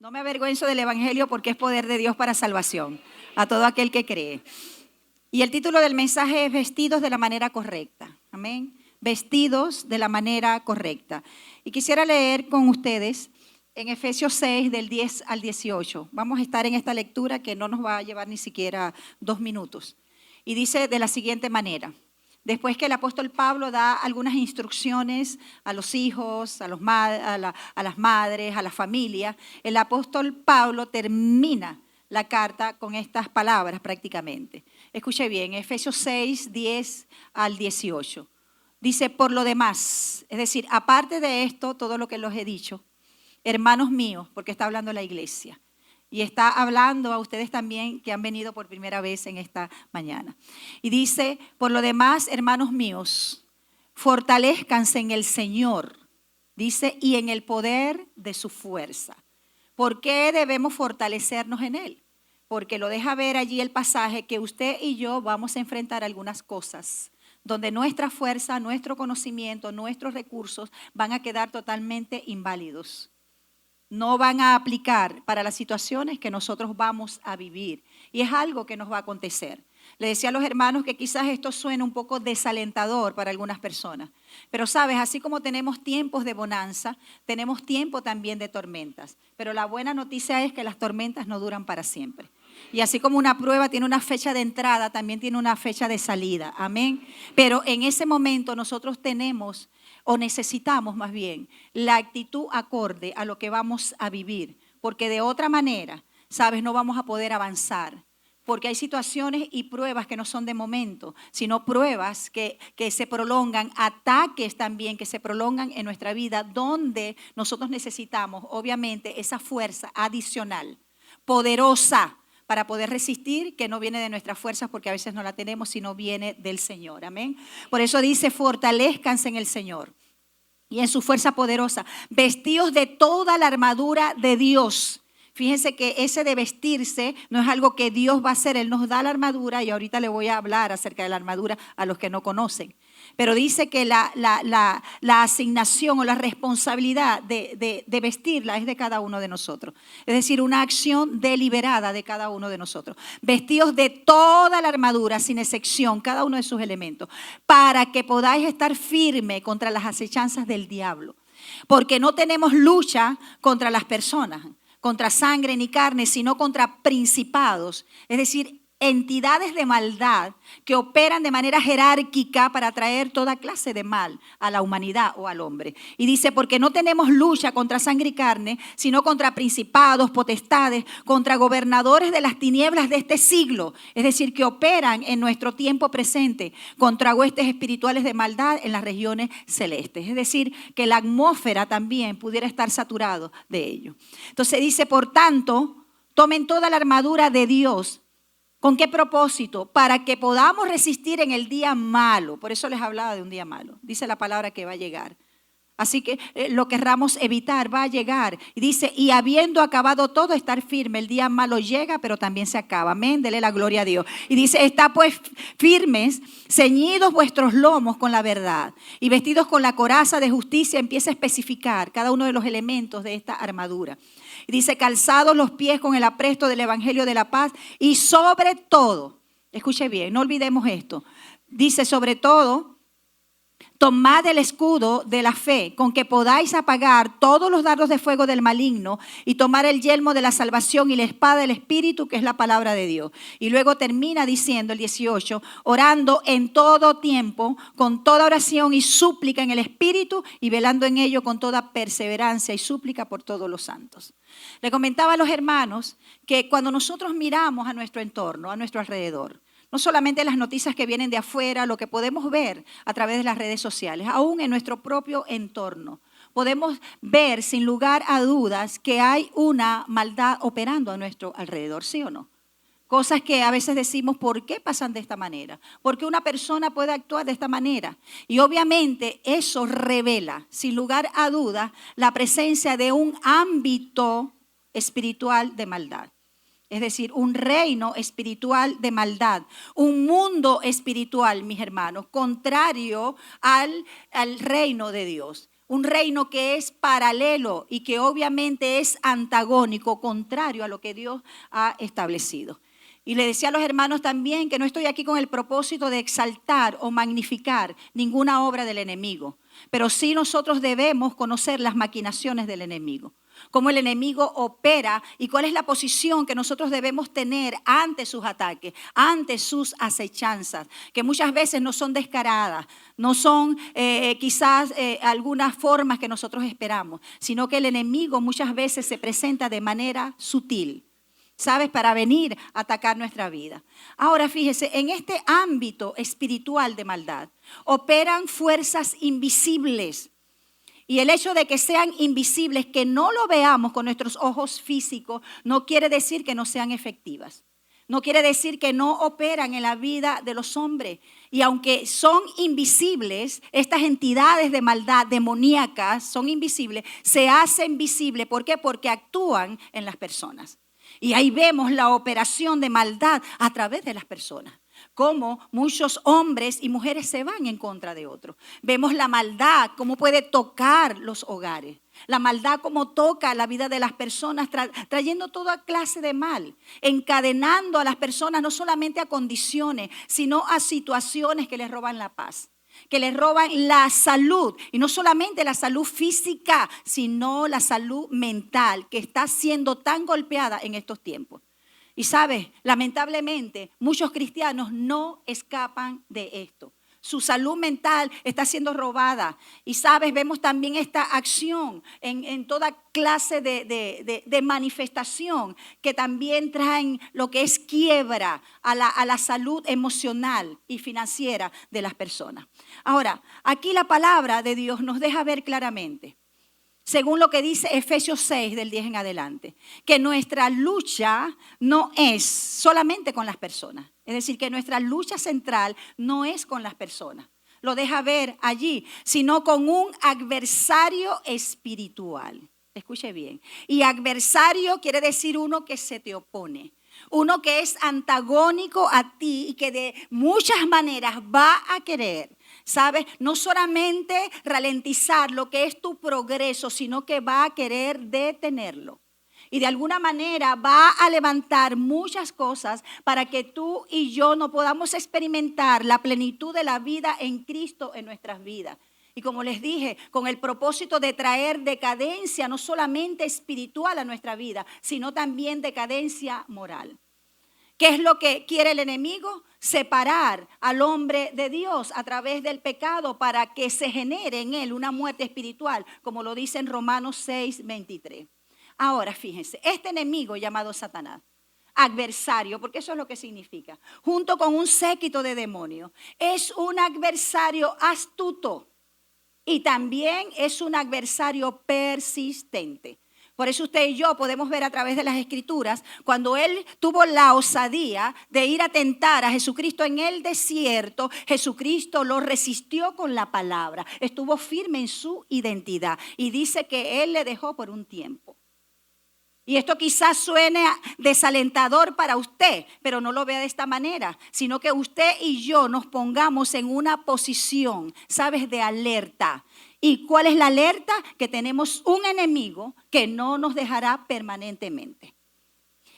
No me avergüenzo del Evangelio porque es poder de Dios para salvación a todo aquel que cree. Y el título del mensaje es Vestidos de la manera correcta. Amén. Vestidos de la manera correcta. Y quisiera leer con ustedes en Efesios 6 del 10 al 18. Vamos a estar en esta lectura que no nos va a llevar ni siquiera 2 minutos. Y dice de la siguiente manera. Después que el apóstol Pablo da algunas instrucciones a los hijos, a las madres, a la familia, el apóstol Pablo termina la carta con estas palabras prácticamente. Escuche bien, Efesios 6, 10 al 18. Dice, por lo demás, es decir, aparte de esto, todo lo que les he dicho, hermanos míos, porque está hablando la iglesia. Y está hablando a ustedes también que han venido por primera vez en esta mañana. Y dice, por lo demás, hermanos míos, fortalezcanse en el Señor, dice, y en el poder de su fuerza. ¿Por qué debemos fortalecernos en Él? Porque lo deja ver allí el pasaje que usted y yo vamos a enfrentar algunas cosas donde nuestra fuerza, nuestro conocimiento, nuestros recursos van a quedar totalmente inválidos. No van a aplicar para las situaciones que nosotros vamos a vivir. Y es algo que nos va a acontecer. Le decía a los hermanos que quizás esto suene un poco desalentador para algunas personas. Pero sabes, así como tenemos tiempos de bonanza, tenemos tiempo también de tormentas. Pero la buena noticia es que las tormentas no duran para siempre. Y así como una prueba tiene una fecha de entrada, también tiene una fecha de salida. Amén. Pero en ese momento nosotros tenemos o necesitamos más bien la actitud acorde a lo que vamos a vivir, porque de otra manera, sabes, no vamos a poder avanzar, porque hay situaciones y pruebas que no son de momento, sino pruebas que se prolongan, ataques también que se prolongan en nuestra vida, donde nosotros necesitamos, obviamente, esa fuerza adicional, poderosa, para poder resistir, que no viene de nuestras fuerzas, porque a veces no la tenemos, sino viene del Señor. Amén. Por eso dice, fortalezcanse en el Señor y en su fuerza poderosa, vestidos de toda la armadura de Dios. Fíjense que ese de vestirse no es algo que Dios va a hacer, Él nos da la armadura y ahorita le voy a hablar acerca de la armadura a los que no conocen. Pero dice que la asignación o la responsabilidad de vestirla es de cada uno de nosotros. Es decir, una acción deliberada de cada uno de nosotros. Vestidos de toda la armadura, sin excepción, cada uno de sus elementos, para que podáis estar firme contra las acechanzas del diablo. Porque no tenemos lucha contra las personas, contra sangre ni carne, sino contra principados, es decir, entidades de maldad que operan de manera jerárquica para traer toda clase de mal a la humanidad o al hombre. Y dice, porque no tenemos lucha contra sangre y carne, sino contra principados, potestades, contra gobernadores de las tinieblas de este siglo, es decir, que operan en nuestro tiempo presente, contra huestes espirituales de maldad en las regiones celestes. Es decir, que la atmósfera también pudiera estar saturado de ello. Entonces dice, por tanto, tomen toda la armadura de Dios. ¿Con qué propósito? Para que podamos resistir en el día malo. Por eso les hablaba de un día malo. Dice la palabra que va a llegar. Así que lo querramos evitar, va a llegar. Y dice, y habiendo acabado todo, estar firme. El día malo llega, pero también se acaba. Amén, dele la gloria a Dios. Y dice, está pues firmes, ceñidos vuestros lomos con la verdad. Y vestidos con la coraza de justicia, empieza a especificar cada uno de los elementos de esta armadura. Y dice, calzados los pies con el apresto del evangelio de la paz. Y sobre todo, escuche bien, no olvidemos esto. Dice, sobre todo, tomad el escudo de la fe, con que podáis apagar todos los dardos de fuego del maligno y tomar el yelmo de la salvación y la espada del Espíritu, que es la palabra de Dios. Y luego termina diciendo el 18, orando en todo tiempo, con toda oración y súplica en el Espíritu y velando en ello con toda perseverancia y súplica por todos los santos. Le comentaba a los hermanos que cuando nosotros miramos a nuestro entorno, a nuestro alrededor, no solamente las noticias que vienen de afuera, lo que podemos ver a través de las redes sociales, aún en nuestro propio entorno, podemos ver sin lugar a dudas que hay una maldad operando a nuestro alrededor, ¿sí o no? Cosas que a veces decimos, ¿por qué pasan de esta manera? ¿Por qué una persona puede actuar de esta manera? Y obviamente eso revela, sin lugar a dudas, la presencia de un ámbito espiritual de maldad. Es decir, un reino espiritual de maldad, un mundo espiritual, mis hermanos, contrario al reino de Dios. un reino que es paralelo y que obviamente es antagónico, contrario a lo que Dios ha establecido. Y le decía a los hermanos también que no estoy aquí con el propósito de exaltar o magnificar ninguna obra del enemigo, pero sí nosotros debemos conocer las maquinaciones del enemigo, cómo el enemigo opera y cuál es la posición que nosotros debemos tener ante sus ataques, ante sus acechanzas, que muchas veces no son descaradas, no son quizás algunas formas que nosotros esperamos, sino que el enemigo muchas veces se presenta de manera sutil, ¿sabes? Para venir a atacar nuestra vida. Ahora fíjese, en este ámbito espiritual de maldad operan fuerzas invisibles. Y el hecho de que sean invisibles, que no lo veamos con nuestros ojos físicos, no quiere decir que no sean efectivas. No quiere decir que no operan en la vida de los hombres. Y aunque son invisibles, estas entidades de maldad demoníacas son invisibles, se hacen visibles. ¿Por qué? Porque actúan en las personas. Y ahí vemos la operación de maldad a través de las personas. Cómo muchos hombres y mujeres se van en contra de otros. Vemos la maldad, cómo puede tocar los hogares. La maldad cómo toca la vida de las personas, trayendo toda clase de mal. Encadenando a las personas no solamente a condiciones, sino a situaciones que les roban la paz, que les roban la salud, y no solamente la salud física, sino la salud mental, que está siendo tan golpeada en estos tiempos. Y sabes, lamentablemente, muchos cristianos no escapan de esto. Su salud mental está siendo robada. Y sabes, vemos también esta acción en toda clase de manifestación que también traen lo que es quiebra a la salud emocional y financiera de las personas. Ahora, aquí la palabra de Dios nos deja ver claramente, según lo que dice Efesios 6 del 10 en adelante, que nuestra lucha no es solamente con las personas. Es decir, que nuestra lucha central no es con las personas. Lo deja ver allí, sino con un adversario espiritual. Escuche bien. Y adversario quiere decir uno que se te opone. Uno que es antagónico a ti y que de muchas maneras va a querer, ¿sabes? No solamente ralentizar lo que es tu progreso, sino que va a querer detenerlo. Y de alguna manera va a levantar muchas cosas para que tú y yo no podamos experimentar la plenitud de la vida en Cristo en nuestras vidas. Y como les dije, con el propósito de traer decadencia no solamente espiritual a nuestra vida, sino también decadencia moral. ¿Qué es lo que quiere el enemigo? Separar al hombre de Dios a través del pecado para que se genere en él una muerte espiritual, como lo dice en Romanos 6, 23. Ahora fíjense, este enemigo llamado Satanás, adversario, porque eso es lo que significa, junto con un séquito de demonios, es un adversario astuto. Y también es un adversario persistente. Por eso usted y yo podemos ver a través de las Escrituras, cuando él tuvo la osadía de ir a tentar a Jesucristo en el desierto, Jesucristo lo resistió con la palabra, estuvo firme en su identidad y dice que él le dejó por un tiempo. Y esto quizás suene desalentador para usted, pero no lo vea de esta manera, sino que usted y yo nos pongamos en una posición, ¿sabes?, de alerta. ¿Y cuál es la alerta? Que tenemos un enemigo que no nos dejará permanentemente.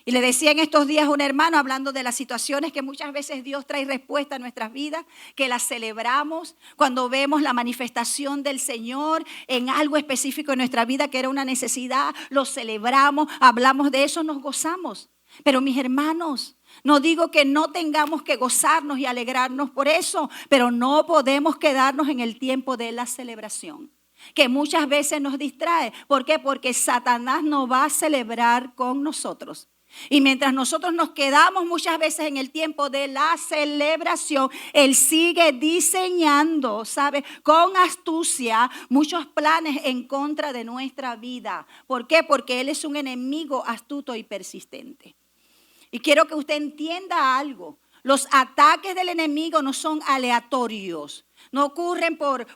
Y le decía en estos días a un hermano, hablando de las situaciones que muchas veces Dios trae respuesta a nuestras vidas, que las celebramos cuando vemos la manifestación del Señor en algo específico en nuestra vida que era una necesidad, lo celebramos, hablamos de eso, nos gozamos. Pero mis hermanos, no digo que no tengamos que gozarnos y alegrarnos por eso, pero no podemos quedarnos en el tiempo de la celebración, que muchas veces nos distrae. ¿Por qué? Porque Satanás no va a celebrar con nosotros. Y mientras nosotros nos quedamos muchas veces en el tiempo de la celebración, él sigue diseñando, ¿sabe?, con astucia muchos planes en contra de nuestra vida. ¿Por qué? Porque él es un enemigo astuto y persistente. Y quiero que usted entienda algo. Los ataques del enemigo no son aleatorios. No ocurren por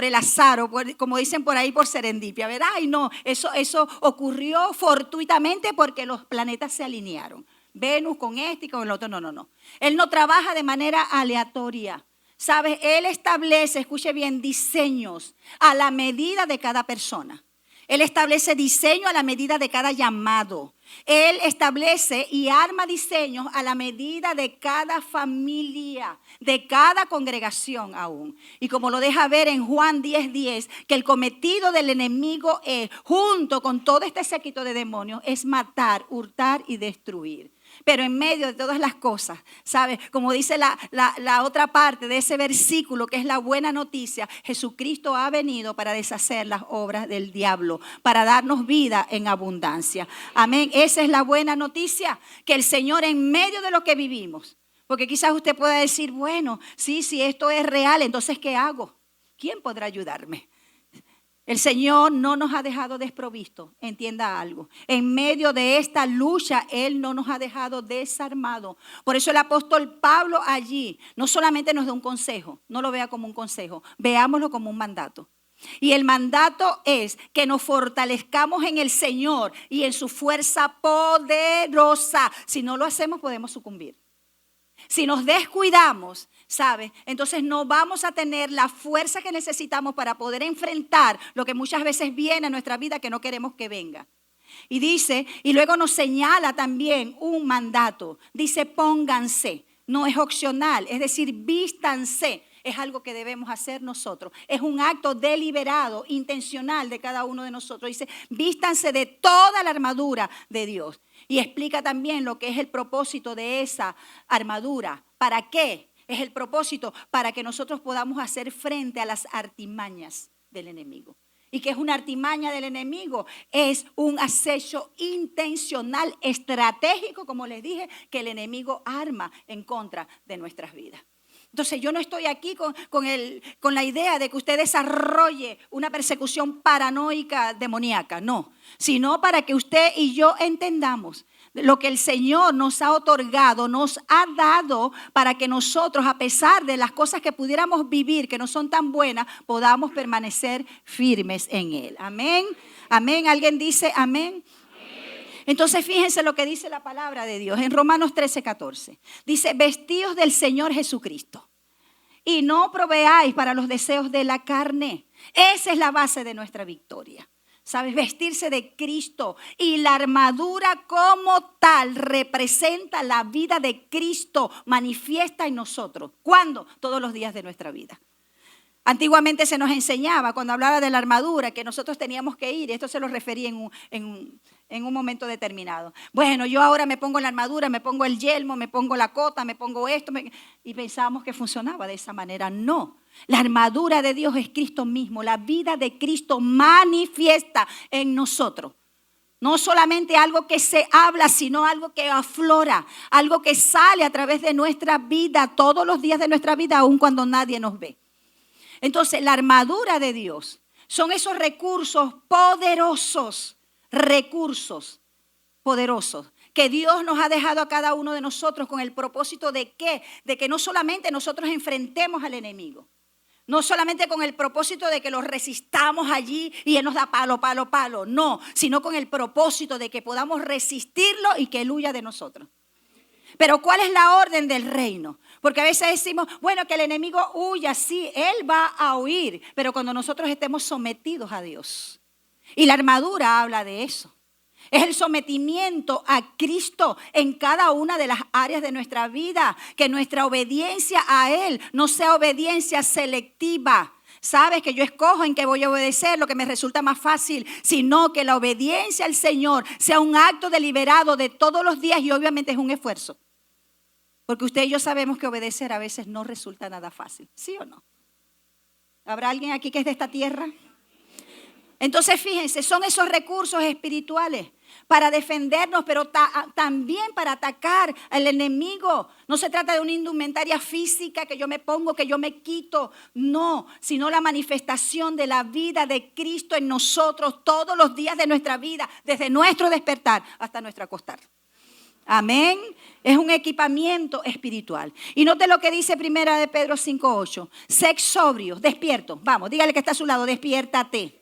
el azar o como dicen por ahí, por serendipia, ¿verdad? Ay, no, eso ocurrió fortuitamente porque los planetas se alinearon. Venus con este y con el otro, no. Él no trabaja de manera aleatoria, ¿Sabes? Él establece, escuche bien, diseños a la medida de cada persona. Él establece diseño a la medida de cada llamado. Él establece y arma diseños a la medida de cada familia, de cada congregación aún. Y como lo deja ver en Juan 10:10, que el cometido del enemigo es, junto con todo este séquito de demonios, es matar, hurtar y destruir. Pero en medio de todas las cosas, ¿sabes? Como dice la otra parte de ese versículo, que es la buena noticia, Jesucristo ha venido para deshacer las obras del diablo, para darnos vida en abundancia. Amén. Esa es la buena noticia, que el Señor en medio de lo que vivimos, porque quizás usted pueda decir, bueno, sí, esto es real, entonces ¿qué hago? ¿Quién podrá ayudarme? El Señor no nos ha dejado desprovisto, entienda algo. En medio de esta lucha, Él no nos ha dejado desarmados. Por eso el apóstol Pablo allí no solamente nos da un consejo, no lo vea como un consejo, veámoslo como un mandato. Y el mandato es que nos fortalezcamos en el Señor y en su fuerza poderosa. Si no lo hacemos, podemos sucumbir. Si nos descuidamos, ¿sabe? Entonces no vamos a tener la fuerza que necesitamos para poder enfrentar lo que muchas veces viene a nuestra vida que no queremos que venga. Y dice, y luego nos señala también un mandato. Dice, pónganse, no es opcional, es decir, vístanse. Es algo que debemos hacer nosotros. Es un acto deliberado, intencional de cada uno de nosotros. Dice, vístanse de toda la armadura de Dios. Y explica también lo que es el propósito de esa armadura. ¿Para qué? Es el propósito para que nosotros podamos hacer frente a las artimañas del enemigo. ¿Y qué es una artimaña del enemigo? Es un acecho intencional, estratégico, como les dije, que el enemigo arma en contra de nuestras vidas. Entonces yo no estoy aquí con la idea de que usted desarrolle una persecución paranoica demoníaca, no, sino para que usted y yo entendamos lo que el Señor nos ha otorgado, nos ha dado para que nosotros, a pesar de las cosas que pudiéramos vivir que no son tan buenas, podamos permanecer firmes en Él. Amén, amén. ¿Alguien dice amén? Entonces fíjense lo que dice la palabra de Dios en Romanos 13:14. Dice, vestíos del Señor Jesucristo y no proveáis para los deseos de la carne. Esa es la base de nuestra victoria. ¿Sabes? Vestirse de Cristo, y la armadura como tal representa la vida de Cristo manifiesta en nosotros. ¿Cuándo? Todos los días de nuestra vida. Antiguamente se nos enseñaba, cuando hablaba de la armadura, que nosotros teníamos que ir, y esto se lo referí en un momento determinado. Bueno, yo ahora me pongo la armadura, me pongo el yelmo, me pongo la cota, me pongo esto, y pensábamos que funcionaba de esa manera. No, la armadura de Dios es Cristo mismo, la vida de Cristo manifiesta en nosotros. No solamente algo que se habla, sino algo que aflora, algo que sale a través de nuestra vida, todos los días de nuestra vida, aun cuando nadie nos ve. Entonces, la armadura de Dios son esos recursos poderosos que Dios nos ha dejado a cada uno de nosotros con el propósito de ¿qué? De que no solamente nosotros enfrentemos al enemigo, no solamente con el propósito de que lo resistamos allí y Él nos da palo, no, sino con el propósito de que podamos resistirlo y que Él huya de nosotros. Pero ¿cuál es la orden del reino? Porque a veces decimos, bueno, que el enemigo huya, sí, él va a huir, pero cuando nosotros estemos sometidos a Dios. Y la armadura habla de eso. Es el sometimiento a Cristo en cada una de las áreas de nuestra vida, que nuestra obediencia a Él no sea obediencia selectiva. Sabes que yo escojo en qué voy a obedecer, lo que me resulta más fácil, sino que la obediencia al Señor sea un acto deliberado de todos los días, y obviamente es un esfuerzo. Porque usted y yo sabemos que obedecer a veces no resulta nada fácil, ¿sí o no? ¿Habrá alguien aquí que es de esta tierra? Entonces fíjense, son esos recursos espirituales para defendernos, pero también para atacar al enemigo. No se trata de una indumentaria física que yo me pongo, que yo me quito, no, sino la manifestación de la vida de Cristo en nosotros todos los días de nuestra vida, desde nuestro despertar hasta nuestro acostar. Amén. Es un equipamiento espiritual. Y note lo que dice primera de Pedro 5:8. Sed sobrios, despierto. Vamos, dígale que está a su lado, despiértate.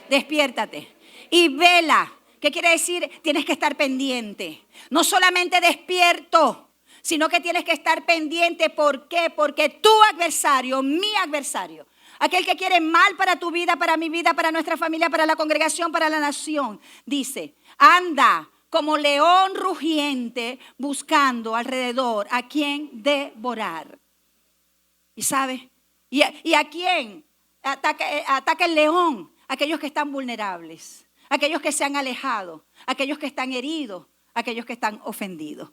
Despiértate. Y vela. ¿Qué quiere decir? Tienes que estar pendiente. No solamente despierto, sino que tienes que estar pendiente. ¿Por qué? Porque tu adversario, mi adversario, aquel que quiere mal para tu vida, para mi vida, para nuestra familia, para la congregación, para la nación, dice, anda como león rugiente buscando alrededor a quien devorar. ¿Y sabes? ¿Y a quién ataca el león? Aquellos que están vulnerables, aquellos que se han alejado, aquellos que están heridos, aquellos que están ofendidos.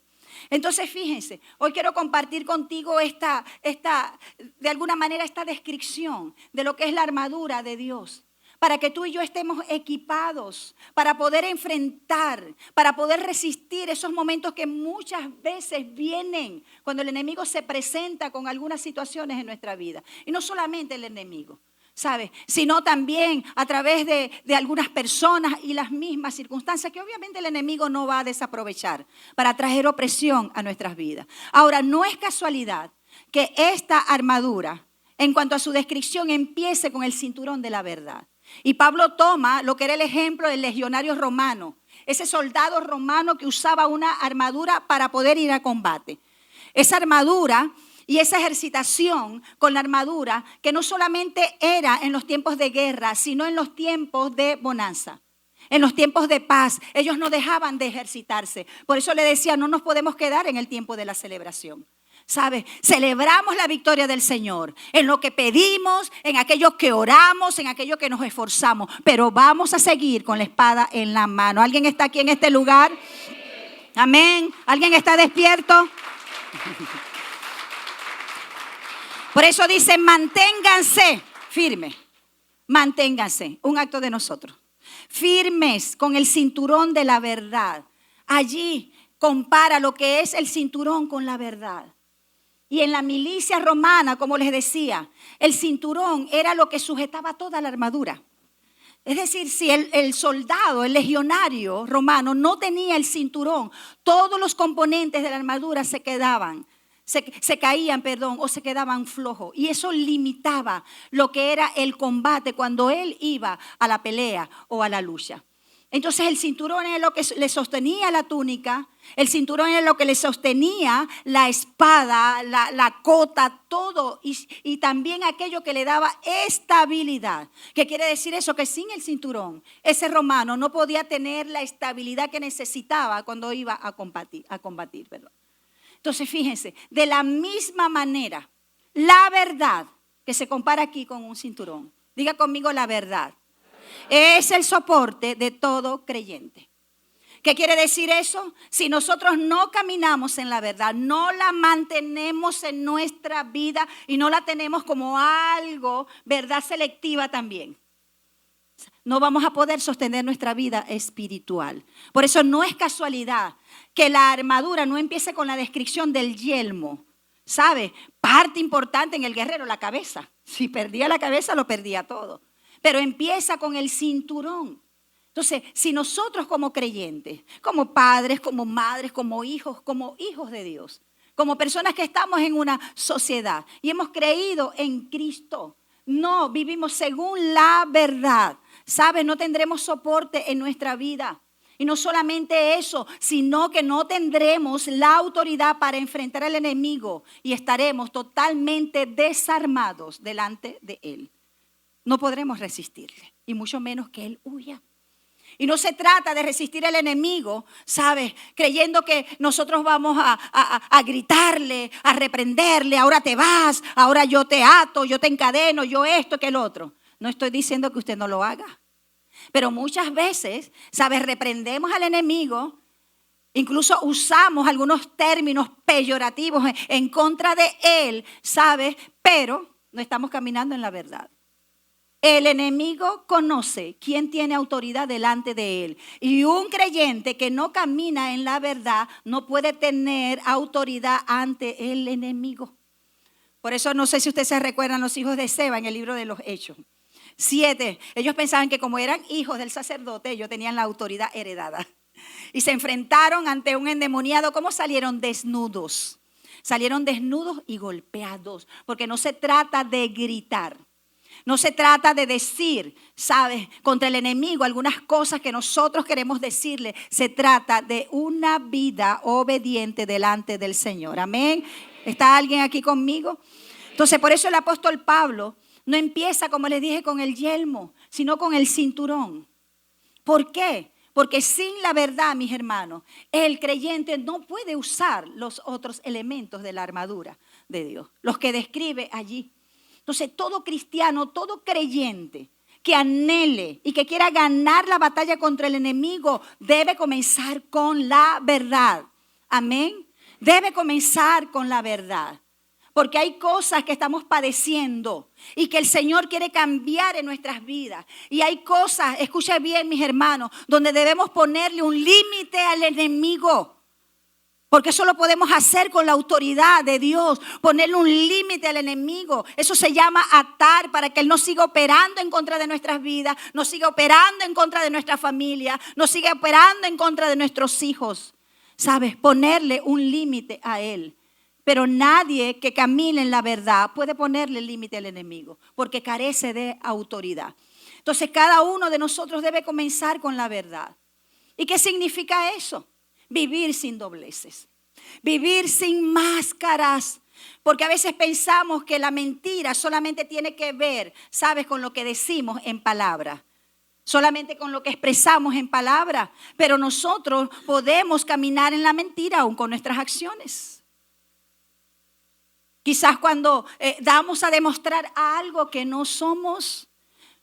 Entonces, fíjense, hoy quiero compartir contigo de alguna manera esta descripción de lo que es la armadura de Dios, para que tú y yo estemos equipados para poder enfrentar, para poder resistir esos momentos que muchas veces vienen cuando el enemigo se presenta con algunas situaciones en nuestra vida. Y no solamente el enemigo, ¿sabes? Sino también a través de algunas personas y las mismas circunstancias que obviamente el enemigo no va a desaprovechar para traer opresión a nuestras vidas. Ahora, no es casualidad que esta armadura, en cuanto a su descripción, empiece con el cinturón de la verdad. Y Pablo toma lo que era el ejemplo del legionario romano, ese soldado romano que usaba una armadura para poder ir a combate. Esa armadura y esa ejercitación con la armadura que no solamente era en los tiempos de guerra, sino en los tiempos de bonanza, en los tiempos de paz. Ellos no dejaban de ejercitarse. Por eso le decía, no nos podemos quedar en el tiempo de la celebración. ¿Sabe? Celebramos la victoria del Señor en lo que pedimos, en aquello que oramos, en aquello que nos esforzamos, pero vamos a seguir con la espada en la mano. ¿Alguien está aquí en este lugar? Amén. ¿Alguien está despierto? Por eso dice, manténganse firmes, manténganse, un acto de nosotros, firmes con el cinturón de la verdad. Allí compara lo que es el cinturón con la verdad. Y en la milicia romana, como les decía, el cinturón era lo que sujetaba toda la armadura. Es decir, si el soldado, el legionario romano no tenía el cinturón, todos los componentes de la armadura se caían, o se quedaban flojos. Y eso limitaba lo que era el combate cuando él iba a la pelea o a la lucha. Entonces el cinturón es lo que le sostenía la túnica, el cinturón es lo que le sostenía la espada, la cota, todo. Y también aquello que le daba estabilidad. ¿Qué quiere decir eso? Que sin el cinturón, ese romano no podía tener la estabilidad que necesitaba cuando iba a combatir. Entonces fíjense, de la misma manera, la verdad que se compara aquí con un cinturón. Diga conmigo la verdad. Es el soporte de todo creyente. ¿Qué quiere decir eso? Si nosotros no caminamos en la verdad, no la mantenemos en nuestra vida y no la tenemos como algo, verdad selectiva también, no vamos a poder sostener nuestra vida espiritual. Por eso no es casualidad que la armadura no empiece con la descripción del yelmo. ¿Sabe? Parte importante en el guerrero, la cabeza. Si perdía la cabeza, lo perdía todo. Pero empieza con el cinturón. Entonces, si nosotros como creyentes, como padres, como madres, como hijos de Dios, como personas que estamos en una sociedad y hemos creído en Cristo, no vivimos según la verdad, ¿sabes? No tendremos soporte en nuestra vida. Y no solamente eso, sino que no tendremos la autoridad para enfrentar al enemigo y estaremos totalmente desarmados delante de él. No podremos resistirle, y mucho menos que él huya. Y no se trata de resistir al enemigo, ¿sabes? Creyendo que nosotros vamos a gritarle, a reprenderle, ahora te vas, ahora yo te ato, yo te encadeno, yo esto, que el otro. No estoy diciendo que usted no lo haga. Pero muchas veces, ¿sabes? Reprendemos al enemigo, incluso usamos algunos términos peyorativos en contra de él, ¿sabes? Pero no estamos caminando en la verdad. El enemigo conoce quién tiene autoridad delante de él. Y un creyente que no camina en la verdad no puede tener autoridad ante el enemigo. Por eso no sé si ustedes se recuerdan los hijos de Seba en el libro de los Hechos. 7, ellos pensaban que como eran hijos del sacerdote, ellos tenían la autoridad heredada. Y se enfrentaron ante un endemoniado. ¿Cómo salieron? Desnudos. Salieron desnudos y golpeados. Porque no se trata de gritar. No se trata de decir, ¿sabes?, contra el enemigo algunas cosas que nosotros queremos decirle. Se trata de una vida obediente delante del Señor. Amén. ¿Está alguien aquí conmigo? Entonces, por eso el apóstol Pablo no empieza, como les dije, con el yelmo, sino con el cinturón. ¿Por qué? Porque sin la verdad, mis hermanos, el creyente no puede usar los otros elementos de la armadura de Dios, los que describe allí. Entonces, todo cristiano, todo creyente que anhele y que quiera ganar la batalla contra el enemigo debe comenzar con la verdad. Amén. Debe comenzar con la verdad. Porque hay cosas que estamos padeciendo y que el Señor quiere cambiar en nuestras vidas. Y hay cosas, escucha bien mis hermanos, donde debemos ponerle un límite al enemigo. Porque eso lo podemos hacer con la autoridad de Dios, ponerle un límite al enemigo. Eso se llama atar para que Él no siga operando en contra de nuestras vidas, no siga operando en contra de nuestra familia, no siga operando en contra de nuestros hijos. ¿Sabes? Ponerle un límite a Él. Pero nadie que camine en la verdad puede ponerle límite al enemigo, porque carece de autoridad. Entonces cada uno de nosotros debe comenzar con la verdad. ¿Y qué significa eso? Vivir sin dobleces, vivir sin máscaras, porque a veces pensamos que la mentira solamente tiene que ver, ¿sabes?, con lo que decimos en palabra, solamente con lo que expresamos en palabra, pero nosotros podemos caminar en la mentira aún con nuestras acciones. Quizás cuando damos a demostrar algo que no somos,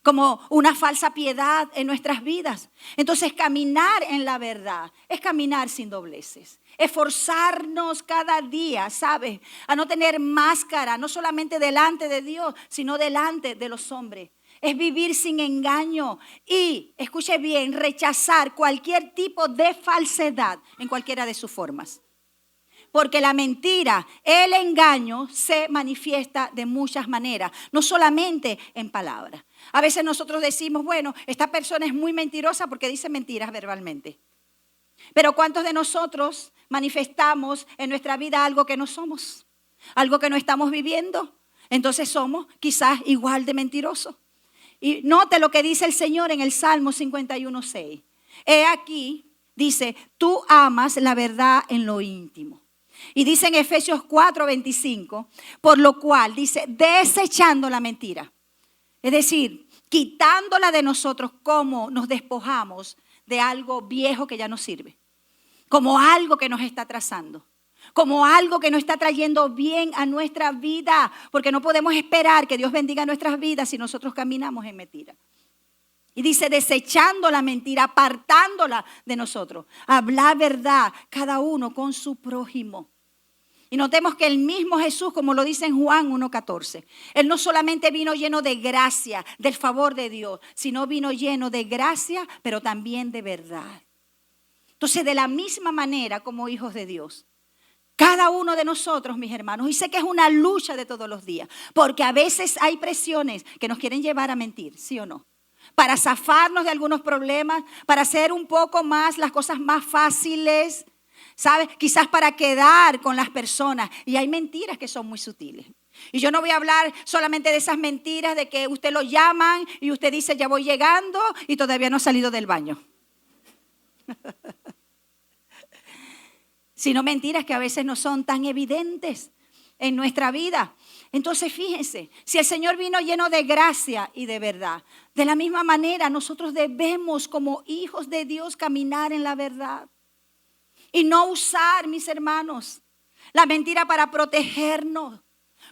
como una falsa piedad en nuestras vidas. Entonces caminar en la verdad es caminar sin dobleces. Esforzarnos cada día, ¿sabes?, a no tener máscara, no solamente delante de Dios, sino delante de los hombres. Es vivir sin engaño y, escuche bien, rechazar cualquier tipo de falsedad en cualquiera de sus formas. Porque la mentira, el engaño se manifiesta de muchas maneras, no solamente en palabras. A veces nosotros decimos, bueno, esta persona es muy mentirosa porque dice mentiras verbalmente. Pero ¿cuántos de nosotros manifestamos en nuestra vida algo que no somos? Algo que no estamos viviendo. Entonces somos quizás igual de mentirosos. Y note lo que dice el Señor en el Salmo 51:6. He aquí, dice, tú amas la verdad en lo íntimo. Y dice en Efesios 4:25, por lo cual dice, desechando la mentira. Es decir, quitándola de nosotros, como nos despojamos de algo viejo que ya no sirve. Como algo que nos está atrasando. Como algo que no está trayendo bien a nuestra vida. Porque no podemos esperar que Dios bendiga nuestras vidas si nosotros caminamos en mentira. Y dice, desechando la mentira, apartándola de nosotros. Hablar verdad, cada uno con su prójimo. Y notemos que el mismo Jesús, como lo dice en Juan 1:14, Él no solamente vino lleno de gracia, del favor de Dios, sino vino lleno de gracia, pero también de verdad. Entonces, de la misma manera como hijos de Dios, cada uno de nosotros, mis hermanos, y sé que es una lucha de todos los días, porque a veces hay presiones que nos quieren llevar a mentir, ¿sí o no? Para zafarnos de algunos problemas, para hacer un poco más las cosas más fáciles, ¿sabes? Quizás para quedar con las personas. Y hay mentiras que son muy sutiles. Y yo no voy a hablar solamente de esas mentiras de que usted lo llaman y usted dice ya voy llegando y todavía no ha salido del baño. Sino mentiras que a veces no son tan evidentes en nuestra vida. Entonces fíjense, si el Señor vino lleno de gracia y de verdad, de la misma manera nosotros debemos como hijos de Dios caminar en la verdad. Y no usar, mis hermanos, la mentira para protegernos,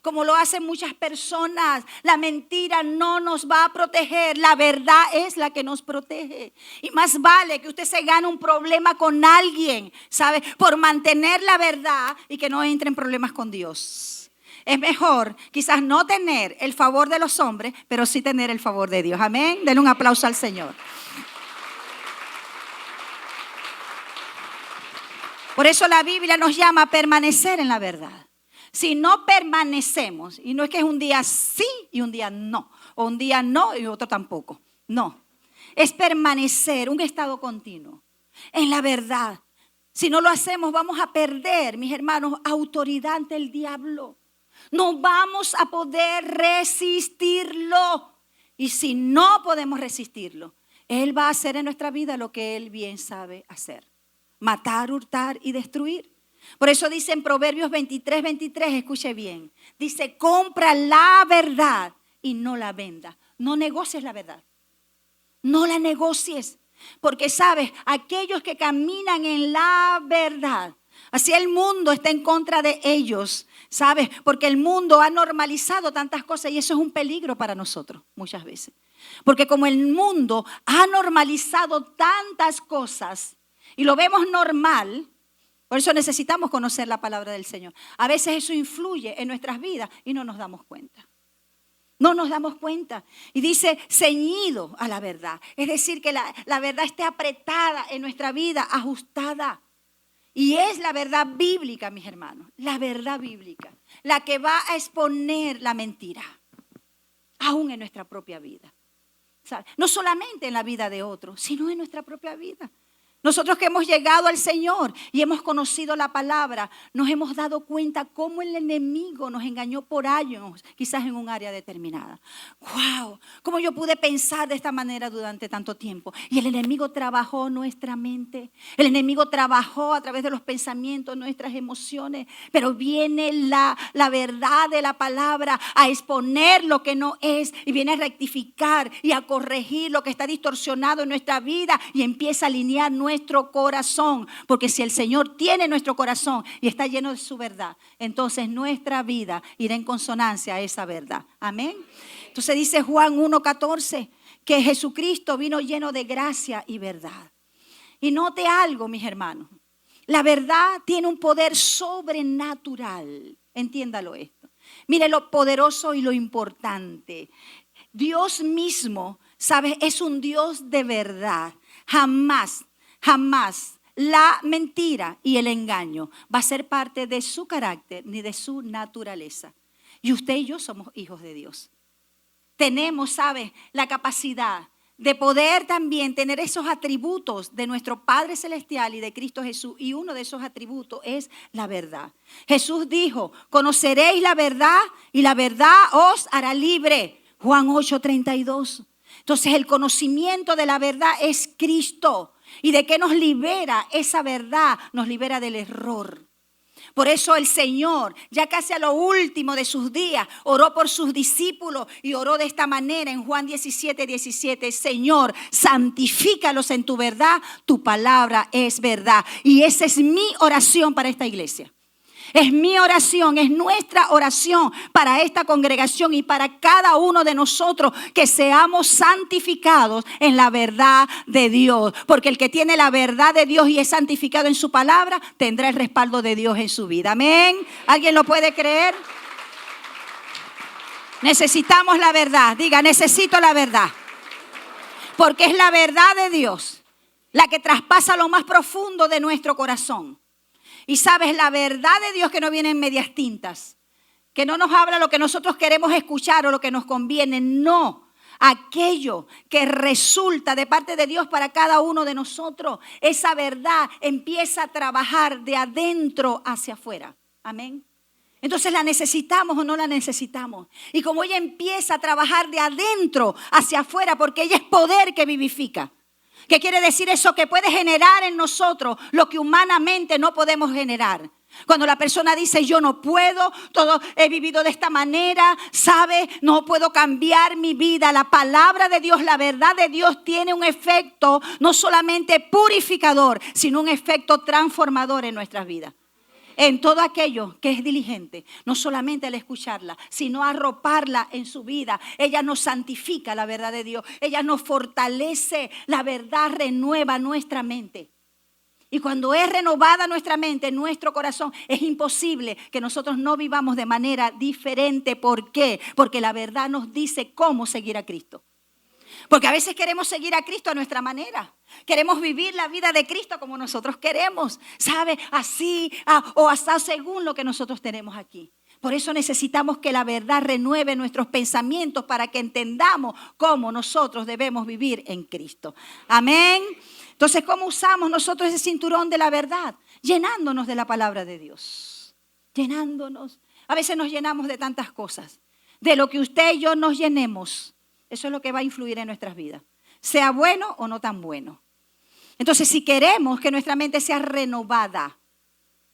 como lo hacen muchas personas. La mentira no nos va a proteger, la verdad es la que nos protege. Y más vale que usted se gane un problema con alguien, ¿sabe? Por mantener la verdad y que no entre en problemas con Dios. Es mejor quizás no tener el favor de los hombres, pero sí tener el favor de Dios. Amén. Denle un aplauso al Señor. Por eso la Biblia nos llama a permanecer en la verdad. Si no permanecemos, y no es que es un día sí y un día no, o un día no y otro tampoco. No, es permanecer, un estado continuo en la verdad. Si no lo hacemos, vamos a perder, mis hermanos, autoridad ante el diablo. No vamos a poder resistirlo. Y si no podemos resistirlo, Él va a hacer en nuestra vida lo que Él bien sabe hacer. Matar, hurtar y destruir. Por eso dice en Proverbios 23, escuche bien. Dice, compra la verdad y no la venda. No negocies la verdad. No la negocies. Porque sabes, aquellos que caminan en la verdad, así el mundo está en contra de ellos, ¿sabes? Porque el mundo ha normalizado tantas cosas y eso es un peligro para nosotros muchas veces. Porque como el mundo ha normalizado tantas cosas y lo vemos normal, por eso necesitamos conocer la palabra del Señor. A veces eso influye en nuestras vidas y no nos damos cuenta. No nos damos cuenta. Y dice ceñido a la verdad. Es decir, que la verdad esté apretada en nuestra vida, ajustada. Y es la verdad bíblica, mis hermanos. La verdad bíblica. La que va a exponer la mentira. Aún en nuestra propia vida. ¿Sabe? No solamente en la vida de otros, sino en nuestra propia vida. Nosotros que hemos llegado al Señor y hemos conocido la palabra, nos hemos dado cuenta cómo el enemigo nos engañó por años, quizás en un área determinada. ¡Wow! ¿Cómo yo pude pensar de esta manera durante tanto tiempo? Y el enemigo trabajó nuestra mente. El enemigo trabajó a través de los pensamientos, nuestras emociones. Pero viene la verdad de la palabra a exponer lo que no es y viene a rectificar y a corregir lo que está distorsionado en nuestra vida y empieza a alinear nuestro corazón, porque si el Señor tiene nuestro corazón y está lleno de su verdad, entonces nuestra vida irá en consonancia a esa verdad. Amén. Entonces dice Juan 1:14 que Jesucristo vino lleno de gracia y verdad. Y note algo, mis hermanos, la verdad tiene un poder sobrenatural. Entiéndalo esto. Mire lo poderoso y lo importante. Dios mismo, ¿sabes? Es un Dios de verdad. Jamás la mentira y el engaño va a ser parte de su carácter ni de su naturaleza. Y usted y yo somos hijos de Dios. Tenemos, ¿sabe?, la capacidad de poder también tener esos atributos de nuestro Padre Celestial y de Cristo Jesús. Y uno de esos atributos es la verdad. Jesús dijo, conoceréis la verdad y la verdad os hará libre. Juan 8:32. Entonces el conocimiento de la verdad es Cristo. ¿Y de qué nos libera esa verdad? Nos libera del error. Por eso el Señor, ya casi a lo último de sus días, oró por sus discípulos y oró de esta manera en Juan 17:17. Señor, santifícalos en tu verdad, tu palabra es verdad. Y esa es mi oración para esta iglesia. Es mi oración, es nuestra oración para esta congregación y para cada uno de nosotros, que seamos santificados en la verdad de Dios. Porque el que tiene la verdad de Dios y es santificado en su palabra, tendrá el respaldo de Dios en su vida. Amén. ¿Alguien lo puede creer? Necesitamos la verdad. Diga, necesito la verdad. Porque es la verdad de Dios la que traspasa lo más profundo de nuestro corazón. Y sabes, la verdad de Dios que no viene en medias tintas, que no nos habla lo que nosotros queremos escuchar o lo que nos conviene, no. Aquello que resulta de parte de Dios para cada uno de nosotros, esa verdad empieza a trabajar de adentro hacia afuera. Amén. Entonces, ¿la necesitamos o no la necesitamos? Y como ella empieza a trabajar de adentro hacia afuera, porque ella es poder que vivifica. ¿Qué quiere decir eso? Que puede generar en nosotros lo que humanamente no podemos generar. Cuando la persona dice, yo no puedo, todo he vivido de esta manera, ¿sabe? No puedo cambiar mi vida. La palabra de Dios, la verdad de Dios tiene un efecto no solamente purificador, sino un efecto transformador en nuestras vidas. En todo aquello que es diligente, no solamente al escucharla, sino arroparla en su vida. Ella nos santifica, la verdad de Dios. Ella nos fortalece, la verdad renueva nuestra mente. Y cuando es renovada nuestra mente, nuestro corazón, es imposible que nosotros no vivamos de manera diferente. ¿Por qué? Porque la verdad nos dice cómo seguir a Cristo. Porque a veces queremos seguir a Cristo a nuestra manera. Queremos vivir la vida de Cristo como nosotros queremos. ¿Sabe? Así o hasta según lo que nosotros tenemos aquí. Por eso necesitamos que la verdad renueve nuestros pensamientos para que entendamos cómo nosotros debemos vivir en Cristo. Amén. Entonces, ¿cómo usamos nosotros ese cinturón de la verdad? Llenándonos de la palabra de Dios. Llenándonos. A veces nos llenamos de tantas cosas. De lo que usted y yo nos llenemos, Eso es lo que va a influir en nuestras vidas. Sea bueno o no tan bueno. Entonces, si queremos que nuestra mente sea renovada,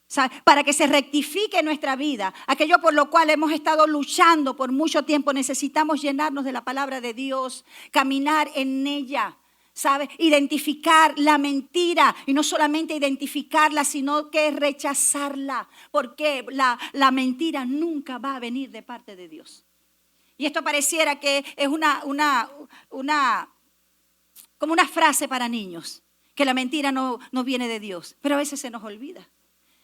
¿sabe? Para que se rectifique nuestra vida, aquello por lo cual hemos estado luchando por mucho tiempo, necesitamos llenarnos de la palabra de Dios, caminar en ella, ¿sabe? Identificar la mentira y no solamente identificarla, sino que rechazarla, porque la mentira nunca va a venir de parte de Dios. Y esto pareciera que es como una frase para niños, que la mentira no viene de Dios, pero a veces se nos olvida.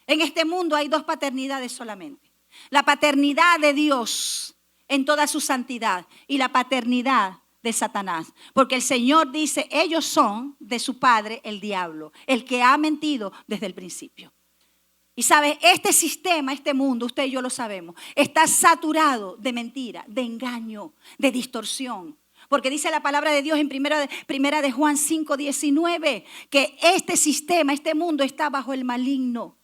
En este mundo hay dos paternidades solamente. La paternidad de Dios en toda su santidad y la paternidad de Satanás. Porque el Señor dice, ellos son de su padre el diablo, el que ha mentido desde el principio. Y sabes, este sistema, este mundo, usted y yo lo sabemos, está saturado de mentira, de engaño, de distorsión. Porque dice la palabra de Dios en primera de Juan 5:19, que este sistema, este mundo está bajo el maligno.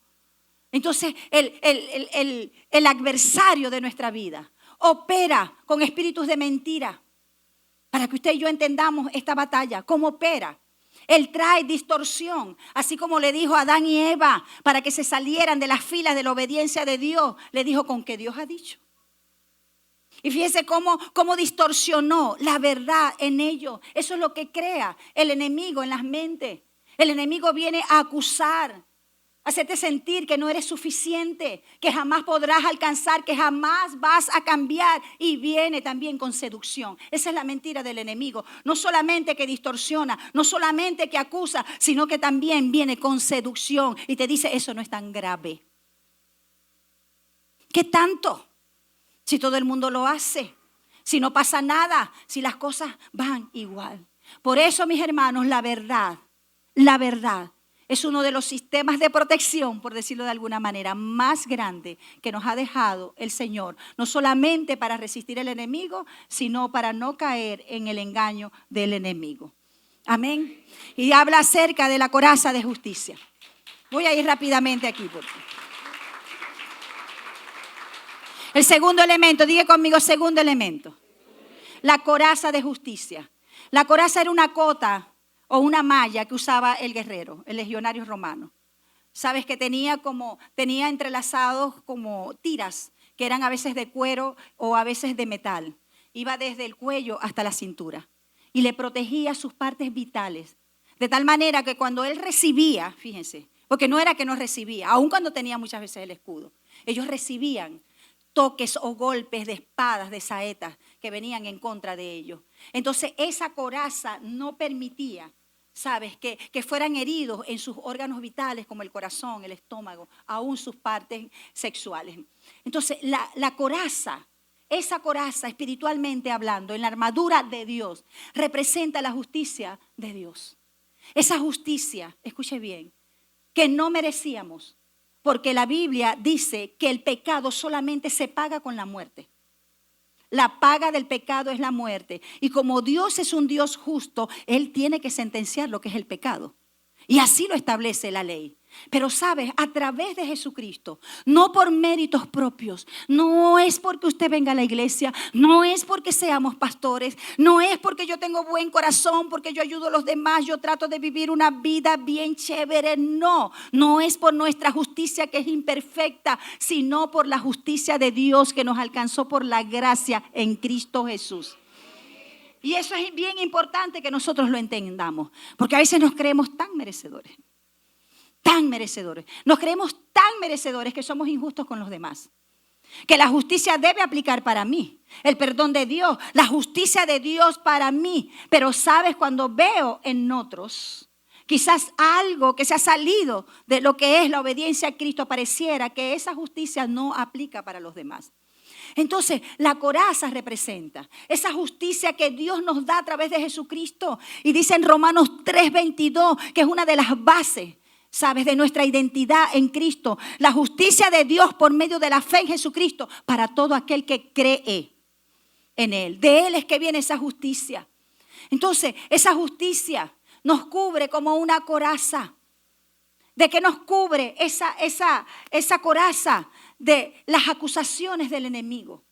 Entonces, el adversario de nuestra vida opera con espíritus de mentira. Para que usted y yo entendamos esta batalla, cómo opera. Él trae distorsión, así como le dijo a Adán y Eva, para que se salieran de las filas de la obediencia de Dios. Le dijo con que Dios ha dicho. Y fíjese cómo distorsionó la verdad en ellos. Eso es lo que crea el enemigo en las mentes. El enemigo viene a acusar, hacerte sentir que no eres suficiente, que jamás podrás alcanzar, que jamás vas a cambiar. Y viene también con seducción. Esa es la mentira del enemigo. No solamente que distorsiona, no solamente que acusa, sino que también viene con seducción. Y te dice, eso no es tan grave. ¿Qué tanto? Si todo el mundo lo hace, si no pasa nada, si las cosas van igual. Por eso, mis hermanos, la verdad es uno de los sistemas de protección, por decirlo de alguna manera, más grande que nos ha dejado el Señor. No solamente para resistir al enemigo, sino para no caer en el engaño del enemigo. Amén. Y habla acerca de la coraza de justicia. Voy a ir rápidamente aquí. El segundo elemento, diga conmigo, segundo elemento. La coraza de justicia. La coraza era una cota o una malla que usaba el guerrero, el legionario romano. Sabes que tenía entrelazados como tiras, que eran a veces de cuero o a veces de metal. Iba desde el cuello hasta la cintura y le protegía sus partes vitales. De tal manera que cuando él recibía, fíjense, porque no era que no recibía, aun cuando tenía muchas veces el escudo, ellos recibían toques o golpes de espadas, de saetas que venían en contra de ellos. Entonces esa coraza no permitía, ¿sabes? Que fueran heridos en sus órganos vitales como el corazón, el estómago, aún sus partes sexuales. Entonces la coraza, esa coraza espiritualmente hablando, en la armadura de Dios, representa la justicia de Dios. Esa justicia, escuche bien, que no merecíamos. Porque la Biblia dice que el pecado solamente se paga con la muerte. La paga del pecado es la muerte. Y como Dios es un Dios justo, Él tiene que sentenciar lo que es el pecado. Y así lo establece la ley. Pero sabes, a través de Jesucristo, no por méritos propios, no es porque usted venga a la iglesia, no es porque seamos pastores, no es porque yo tengo buen corazón, porque yo ayudo a los demás, yo trato de vivir una vida bien chévere, no es por nuestra justicia que es imperfecta, sino por la justicia de Dios que nos alcanzó por la gracia en Cristo Jesús. Y eso es bien importante que nosotros lo entendamos, porque a veces nos creemos tan merecedores. Nos creemos tan merecedores que somos injustos con los demás. Que la justicia debe aplicar para mí. El perdón de Dios, la justicia de Dios para mí. Pero sabes, cuando veo en otros, quizás algo que se ha salido de lo que es la obediencia a Cristo, pareciera que esa justicia no aplica para los demás. Entonces, la coraza representa esa justicia que Dios nos da a través de Jesucristo. Y dice en Romanos 3:22, que es una de las bases, ¿sabes?, de nuestra identidad en Cristo. La justicia de Dios por medio de la fe en Jesucristo para todo aquel que cree en Él. De Él es que viene esa justicia. Entonces, esa justicia nos cubre como una coraza. ¿De qué nos cubre esa coraza? De las acusaciones del enemigo.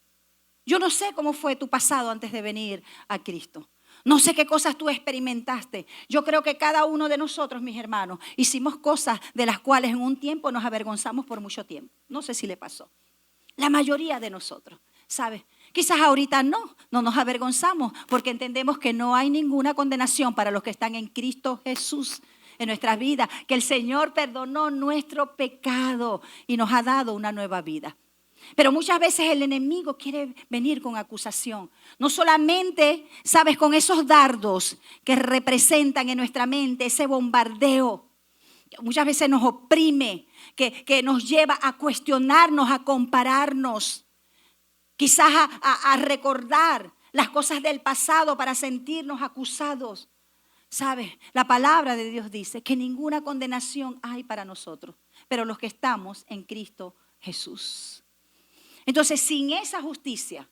Yo no sé cómo fue tu pasado antes de venir a Cristo. No sé qué cosas tú experimentaste. Yo creo que cada uno de nosotros, mis hermanos, hicimos cosas de las cuales en un tiempo nos avergonzamos por mucho tiempo. No sé si le pasó. La mayoría de nosotros, ¿sabes? Quizás ahorita no nos avergonzamos porque entendemos que no hay ninguna condenación para los que están en Cristo Jesús en nuestras vidas, que el Señor perdonó nuestro pecado y nos ha dado una nueva vida. Pero muchas veces el enemigo quiere venir con acusación. No solamente, sabes, con esos dardos que representan en nuestra mente ese bombardeo. Muchas veces nos oprime, que nos lleva a cuestionarnos, a compararnos. Quizás a recordar las cosas del pasado para sentirnos acusados. ¿Sabes? La palabra de Dios dice que ninguna condenación hay para nosotros, pero los que estamos en Cristo Jesús. Entonces, sin esa justicia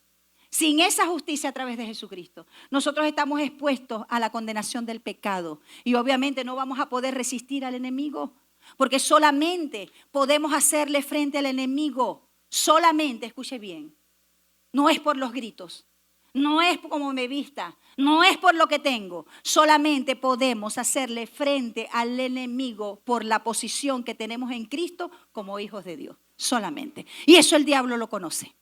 a través de Jesucristo, nosotros estamos expuestos a la condenación del pecado. Y obviamente no vamos a poder resistir al enemigo, porque solamente podemos hacerle frente al enemigo. Solamente, escuche bien, no es por los gritos, no es como me vista, no es por lo que tengo. Solamente podemos hacerle frente al enemigo por la posición que tenemos en Cristo como hijos de Dios. Solamente. Y eso el diablo lo conoce.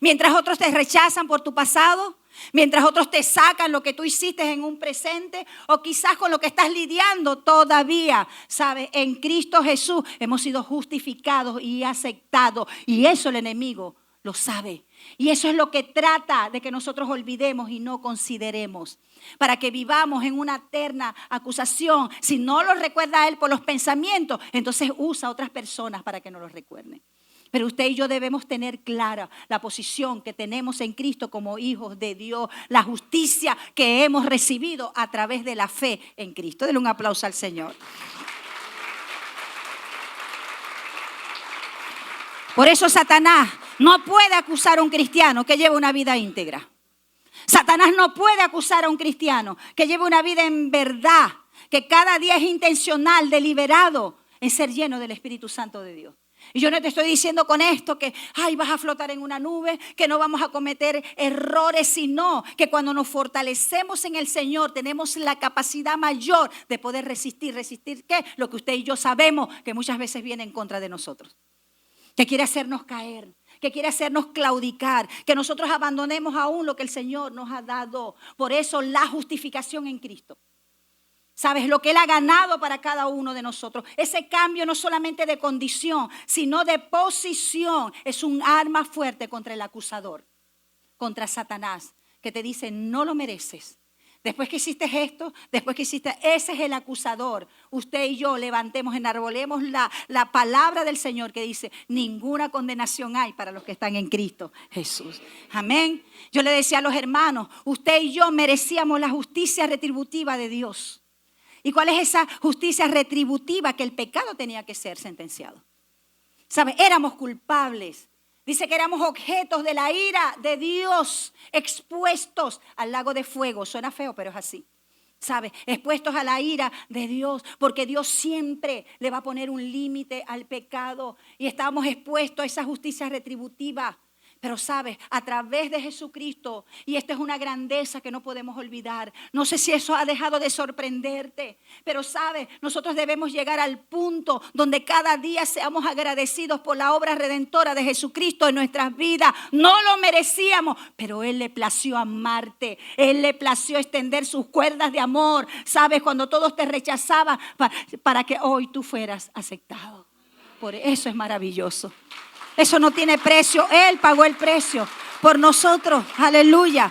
Mientras otros te rechazan por tu pasado, mientras otros te sacan lo que tú hiciste en un presente, o quizás con lo que estás lidiando todavía, ¿sabes? En Cristo Jesús hemos sido justificados y aceptados. Y eso el enemigo lo sabe. Y eso es lo que trata de que nosotros olvidemos y no consideremos. Para que vivamos en una eterna acusación. Si no lo recuerda a él por los pensamientos, entonces usa a otras personas para que no los recuerden. Pero usted y yo debemos tener clara la posición que tenemos en Cristo como hijos de Dios. La justicia que hemos recibido a través de la fe en Cristo. Denle un aplauso al Señor. Por eso Satanás no puede acusar a un cristiano que lleve una vida íntegra. Satanás no puede acusar a un cristiano que lleve una vida en verdad, que cada día es intencional, deliberado en ser lleno del Espíritu Santo de Dios. Y yo no te estoy diciendo con esto que vas a flotar en una nube, que no vamos a cometer errores, sino que cuando nos fortalecemos en el Señor tenemos la capacidad mayor de poder resistir. ¿Resistir qué? Lo que usted y yo sabemos que muchas veces viene en contra de nosotros. Que quiere hacernos caer, que quiere hacernos claudicar, que nosotros abandonemos aún lo que el Señor nos ha dado. Por eso la justificación en Cristo. ¿Sabes? Lo que Él ha ganado para cada uno de nosotros. Ese cambio no solamente de condición, sino de posición. Es un arma fuerte contra el acusador, contra Satanás, que te dice no lo mereces. Después que hiciste esto, ese es el acusador. Usted y yo levantemos, enarbolemos la palabra del Señor que dice, ninguna condenación hay para los que están en Cristo Jesús. Amén. Yo le decía a los hermanos, usted y yo merecíamos la justicia retributiva de Dios. ¿Y cuál es esa justicia retributiva? Que el pecado tenía que ser sentenciado. ¿Sabe? Éramos culpables. Dice que éramos objetos de la ira de Dios, expuestos al lago de fuego. Suena feo, pero es así. ¿Sabe? Expuestos a la ira de Dios, porque Dios siempre le va a poner un límite al pecado. Y estábamos expuestos a esa justicia retributiva. Pero sabes, a través de Jesucristo, y esta es una grandeza que no podemos olvidar. No sé si eso ha dejado de sorprenderte, pero sabes, nosotros debemos llegar al punto donde cada día seamos agradecidos por la obra redentora de Jesucristo en nuestras vidas. No lo merecíamos, pero Él le plació amarte. Él le plació extender sus cuerdas de amor. Sabes, cuando todos te rechazaban, para que hoy tú fueras aceptado. Por eso es maravilloso. Eso no tiene precio. Él pagó el precio por nosotros. Aleluya.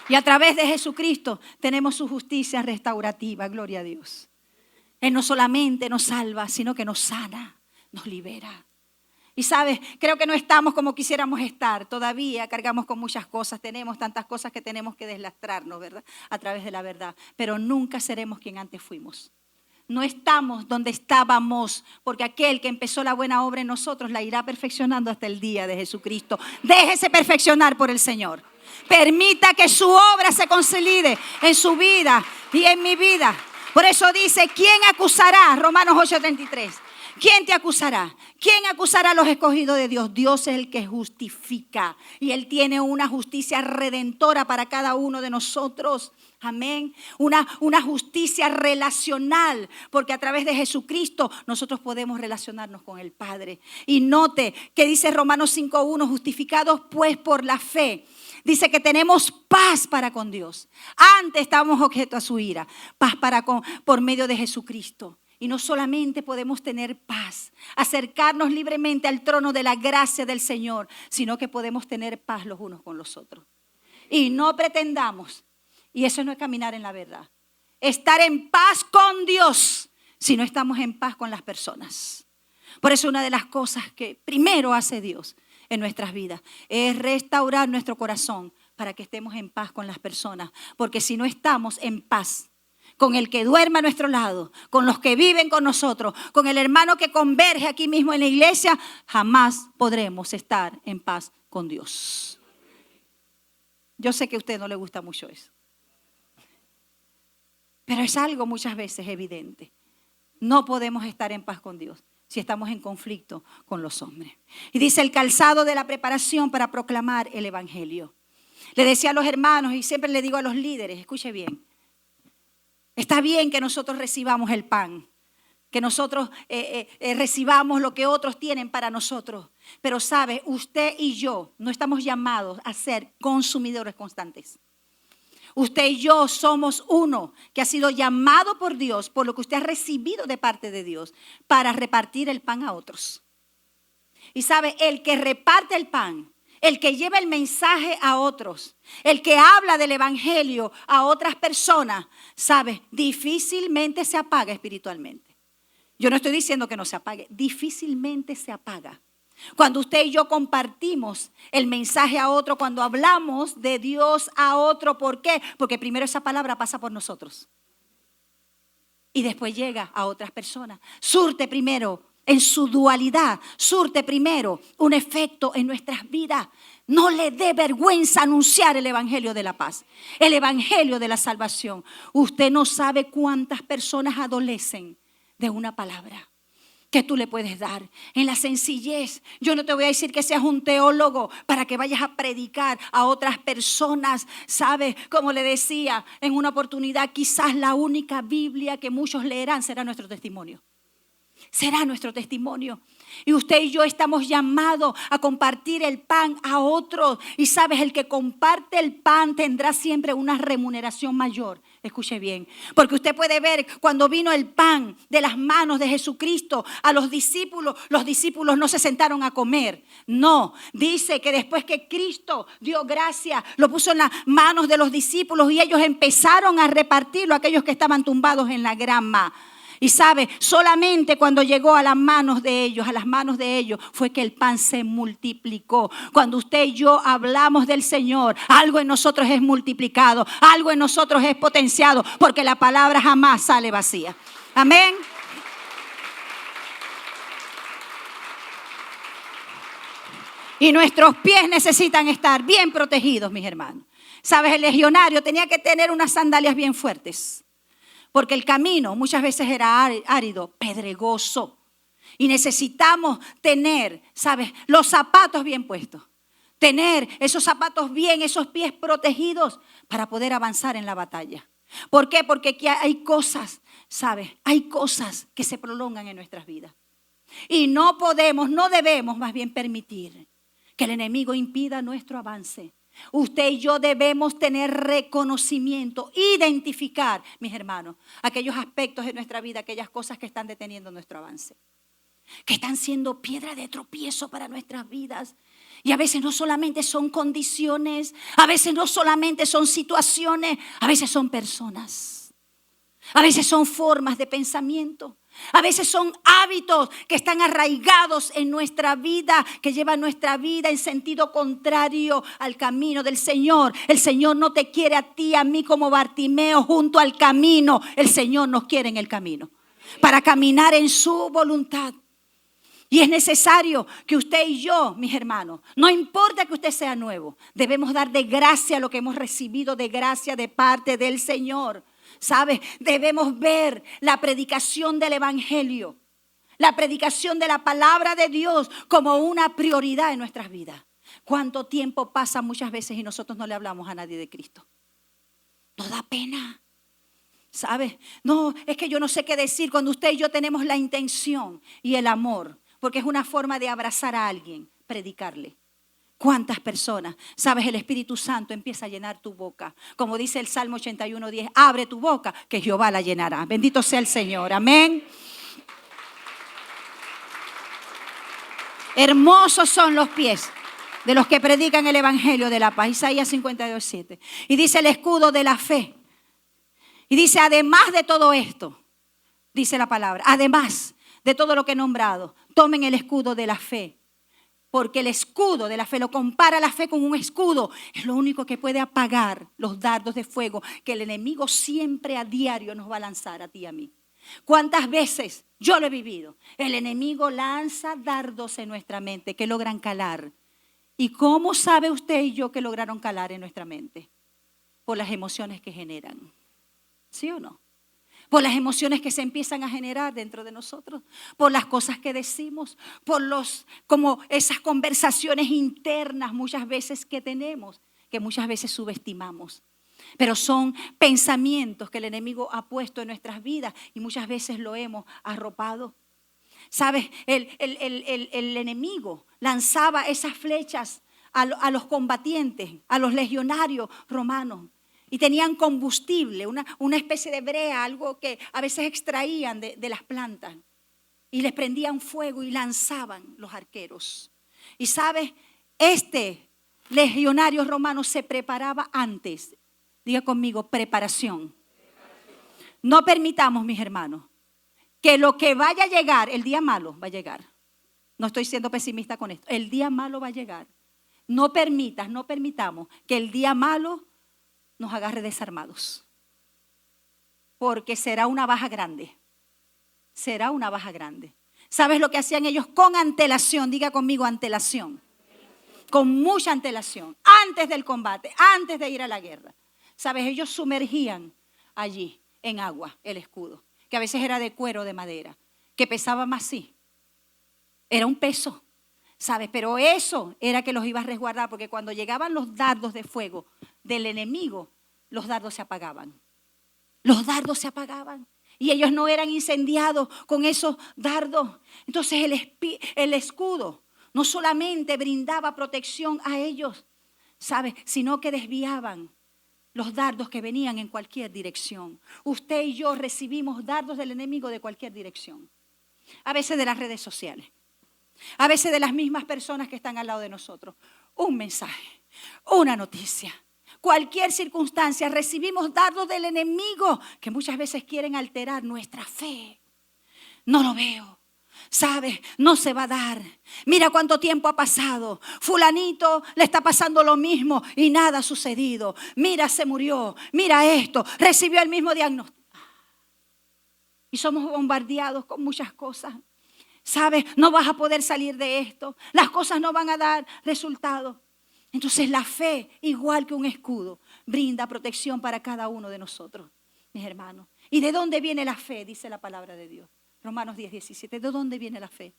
Y a través de Jesucristo tenemos su justicia restaurativa. Gloria a Dios. Él no solamente nos salva, sino que nos sana, nos libera. Y sabes, creo que no estamos como quisiéramos estar. Todavía cargamos con muchas cosas. Tenemos tantas cosas que tenemos que deslastrarnos, ¿verdad? A través de la verdad. Pero nunca seremos quien antes fuimos. No estamos donde estábamos, porque aquel que empezó la buena obra en nosotros la irá perfeccionando hasta el día de Jesucristo. Déjese perfeccionar por el Señor. Permita que su obra se consolide en su vida y en mi vida. Por eso dice, ¿quién acusará? Romanos 8:33. ¿Quién te acusará? ¿Quién acusará a los escogidos de Dios? Dios es el que justifica y Él tiene una justicia redentora para cada uno de nosotros. Amén. Una justicia relacional, porque a través de Jesucristo nosotros podemos relacionarnos con el Padre. Y note que dice Romanos 5:1, justificados pues por la fe. Dice que tenemos paz para con Dios. Antes estábamos objeto a su ira. Paz por medio de Jesucristo. Y no solamente podemos tener paz, acercarnos libremente al trono de la gracia del Señor, sino que podemos tener paz los unos con los otros. Y no pretendamos, y eso no es caminar en la verdad, estar en paz con Dios si no estamos en paz con las personas. Por eso una de las cosas que primero hace Dios en nuestras vidas es restaurar nuestro corazón para que estemos en paz con las personas. Porque si no estamos en paz con el que duerme a nuestro lado, con los que viven con nosotros, con el hermano que converge aquí mismo en la iglesia, jamás podremos estar en paz con Dios. Yo sé que a usted no le gusta mucho eso, pero es algo muchas veces evidente. No podemos estar en paz con Dios si estamos en conflicto con los hombres. Y dice el calzado de la preparación para proclamar el evangelio. Le decía a los hermanos y siempre le digo a los líderes, escuche bien. Está bien que nosotros recibamos el pan, que nosotros recibamos lo que otros tienen para nosotros. Pero sabe, usted y yo no estamos llamados a ser consumidores constantes. Usted y yo somos uno que ha sido llamado por Dios, por lo que usted ha recibido de parte de Dios, para repartir el pan a otros. Y sabe, el que reparte el pan, el que lleva el mensaje a otros, el que habla del evangelio a otras personas, sabe, difícilmente se apaga espiritualmente. Yo no estoy diciendo que no se apague, difícilmente se apaga. Cuando usted y yo compartimos el mensaje a otro, cuando hablamos de Dios a otro, ¿por qué? Porque primero esa palabra pasa por nosotros y después llega a otras personas. Surte primero en su dualidad, surte primero un efecto en nuestras vidas. No le dé vergüenza anunciar el evangelio de la paz, el evangelio de la salvación. Usted no sabe cuántas personas adolecen de una palabra que tú le puedes dar en la sencillez. Yo no te voy a decir que seas un teólogo para que vayas a predicar a otras personas. ¿Sabes? Como le decía en una oportunidad, quizás la única Biblia que muchos leerán será nuestro testimonio. Será nuestro testimonio. Y usted y yo estamos llamados a compartir el pan a otros. Y sabes, el que comparte el pan tendrá siempre una remuneración mayor. Escuche bien, porque usted puede ver cuando vino el pan de las manos de Jesucristo a los discípulos no se sentaron a comer. No, dice que después que Cristo dio gracia, lo puso en las manos de los discípulos y ellos empezaron a repartirlo a aquellos que estaban tumbados en la grama. Y sabe, solamente cuando llegó a las manos de ellos, fue que el pan se multiplicó. Cuando usted y yo hablamos del Señor, algo en nosotros es multiplicado, algo en nosotros es potenciado, porque la palabra jamás sale vacía. Amén. Y nuestros pies necesitan estar bien protegidos, mis hermanos. Sabes, el legionario tenía que tener unas sandalias bien fuertes. Porque el camino muchas veces era árido, pedregoso. Y necesitamos tener, ¿sabes?, los zapatos bien puestos. Tener esos zapatos bien, esos pies protegidos para poder avanzar en la batalla. ¿Por qué? Porque aquí hay cosas, ¿sabes? Hay cosas que se prolongan en nuestras vidas. Y no debemos más bien permitir que el enemigo impida nuestro avance. Usted y yo debemos tener reconocimiento, identificar, mis hermanos, aquellos aspectos de nuestra vida, aquellas cosas que están deteniendo nuestro avance, que están siendo piedra de tropiezo para nuestras vidas. Y a veces no solamente son condiciones, a veces no solamente son situaciones, a veces son personas, a veces son formas de pensamiento. A veces son hábitos que están arraigados en nuestra vida, que llevan nuestra vida en sentido contrario al camino del Señor. El Señor no te quiere a ti, a mí como Bartimeo junto al camino. El Señor nos quiere en el camino para caminar en su voluntad. Y es necesario que usted y yo, mis hermanos, no importa que usted sea nuevo, debemos dar de gracia lo que hemos recibido de gracia de parte del Señor. ¿Sabes? Debemos ver la predicación del evangelio La predicación de la palabra de Dios como una prioridad en nuestras vidas. ¿Cuánto tiempo pasa muchas veces y nosotros no le hablamos a nadie de Cristo? Nos da pena. ¿Sabes? No, es que yo no sé qué decir cuando usted y yo tenemos la intención y el amor, porque es una forma de abrazar a alguien, predicarle. ¿Cuántas personas? ¿Sabes? El Espíritu Santo empieza a llenar tu boca. Como dice el Salmo 81:10, abre tu boca que Jehová la llenará. Bendito sea el Señor. Amén. Hermosos son los pies de los que predican el Evangelio de la paz. Isaías 52:7. Y dice el escudo de la fe. Y dice, además de todo esto, dice la palabra, además de todo lo que he nombrado, tomen el escudo de la fe. Porque el escudo de la fe, lo compara la fe con un escudo, es lo único que puede apagar los dardos de fuego que el enemigo siempre a diario nos va a lanzar a ti y a mí. ¿Cuántas veces yo lo he vivido? El enemigo lanza dardos en nuestra mente que logran calar. ¿Y cómo sabe usted y yo que lograron calar en nuestra mente? Por las emociones que generan. ¿Sí o no? Por las emociones que se empiezan a generar dentro de nosotros, por las cosas que decimos, como esas conversaciones internas muchas veces que tenemos, que muchas veces subestimamos. Pero son pensamientos que el enemigo ha puesto en nuestras vidas y muchas veces lo hemos arropado. ¿Sabes? El enemigo lanzaba esas flechas a los combatientes, a los legionarios romanos. Y tenían combustible, una especie de brea, algo que a veces extraían de las plantas. Y les prendían fuego y lanzaban los arqueros. Y sabes, este legionario romano se preparaba antes. Diga conmigo, preparación. No permitamos, mis hermanos, que lo que vaya a llegar, el día malo va a llegar. No estoy siendo pesimista con esto. El día malo va a llegar. No permitamos que el día malo nos agarre desarmados. Porque será una baja grande. Será una baja grande. ¿Sabes lo que hacían ellos? Con antelación, diga conmigo antelación. Con mucha antelación. Antes del combate, antes de ir a la guerra. ¿Sabes? Ellos sumergían allí en agua el escudo. Que a veces era de cuero o de madera. Que pesaba más, sí. Era un peso. ¿Sabes? Pero eso era que los iba a resguardar. Porque cuando llegaban los dardos de fuego del enemigo, los dardos se apagaban. Los dardos se apagaban. Y ellos no eran incendiados con esos dardos. Entonces el escudo no solamente brindaba protección a ellos, ¿sabes? Sino que desviaban los dardos que venían en cualquier dirección. Usted y yo recibimos dardos del enemigo de cualquier dirección. A veces de las redes sociales. A veces de las mismas personas que están al lado de nosotros. Un mensaje, una noticia. Cualquier circunstancia, recibimos dardos del enemigo que muchas veces quieren alterar nuestra fe. No lo veo. ¿Sabes? No se va a dar. Mira cuánto tiempo ha pasado. Fulanito le está pasando lo mismo y nada ha sucedido. Mira, se murió. Mira esto. Recibió el mismo diagnóstico. Y somos bombardeados con muchas cosas. ¿Sabes? No vas a poder salir de esto. Las cosas no van a dar resultados. Entonces la fe, igual que un escudo, brinda protección para cada uno de nosotros, mis hermanos. ¿Y de dónde viene la fe? Dice la palabra de Dios. Romanos 10:17. ¿De dónde viene la fe?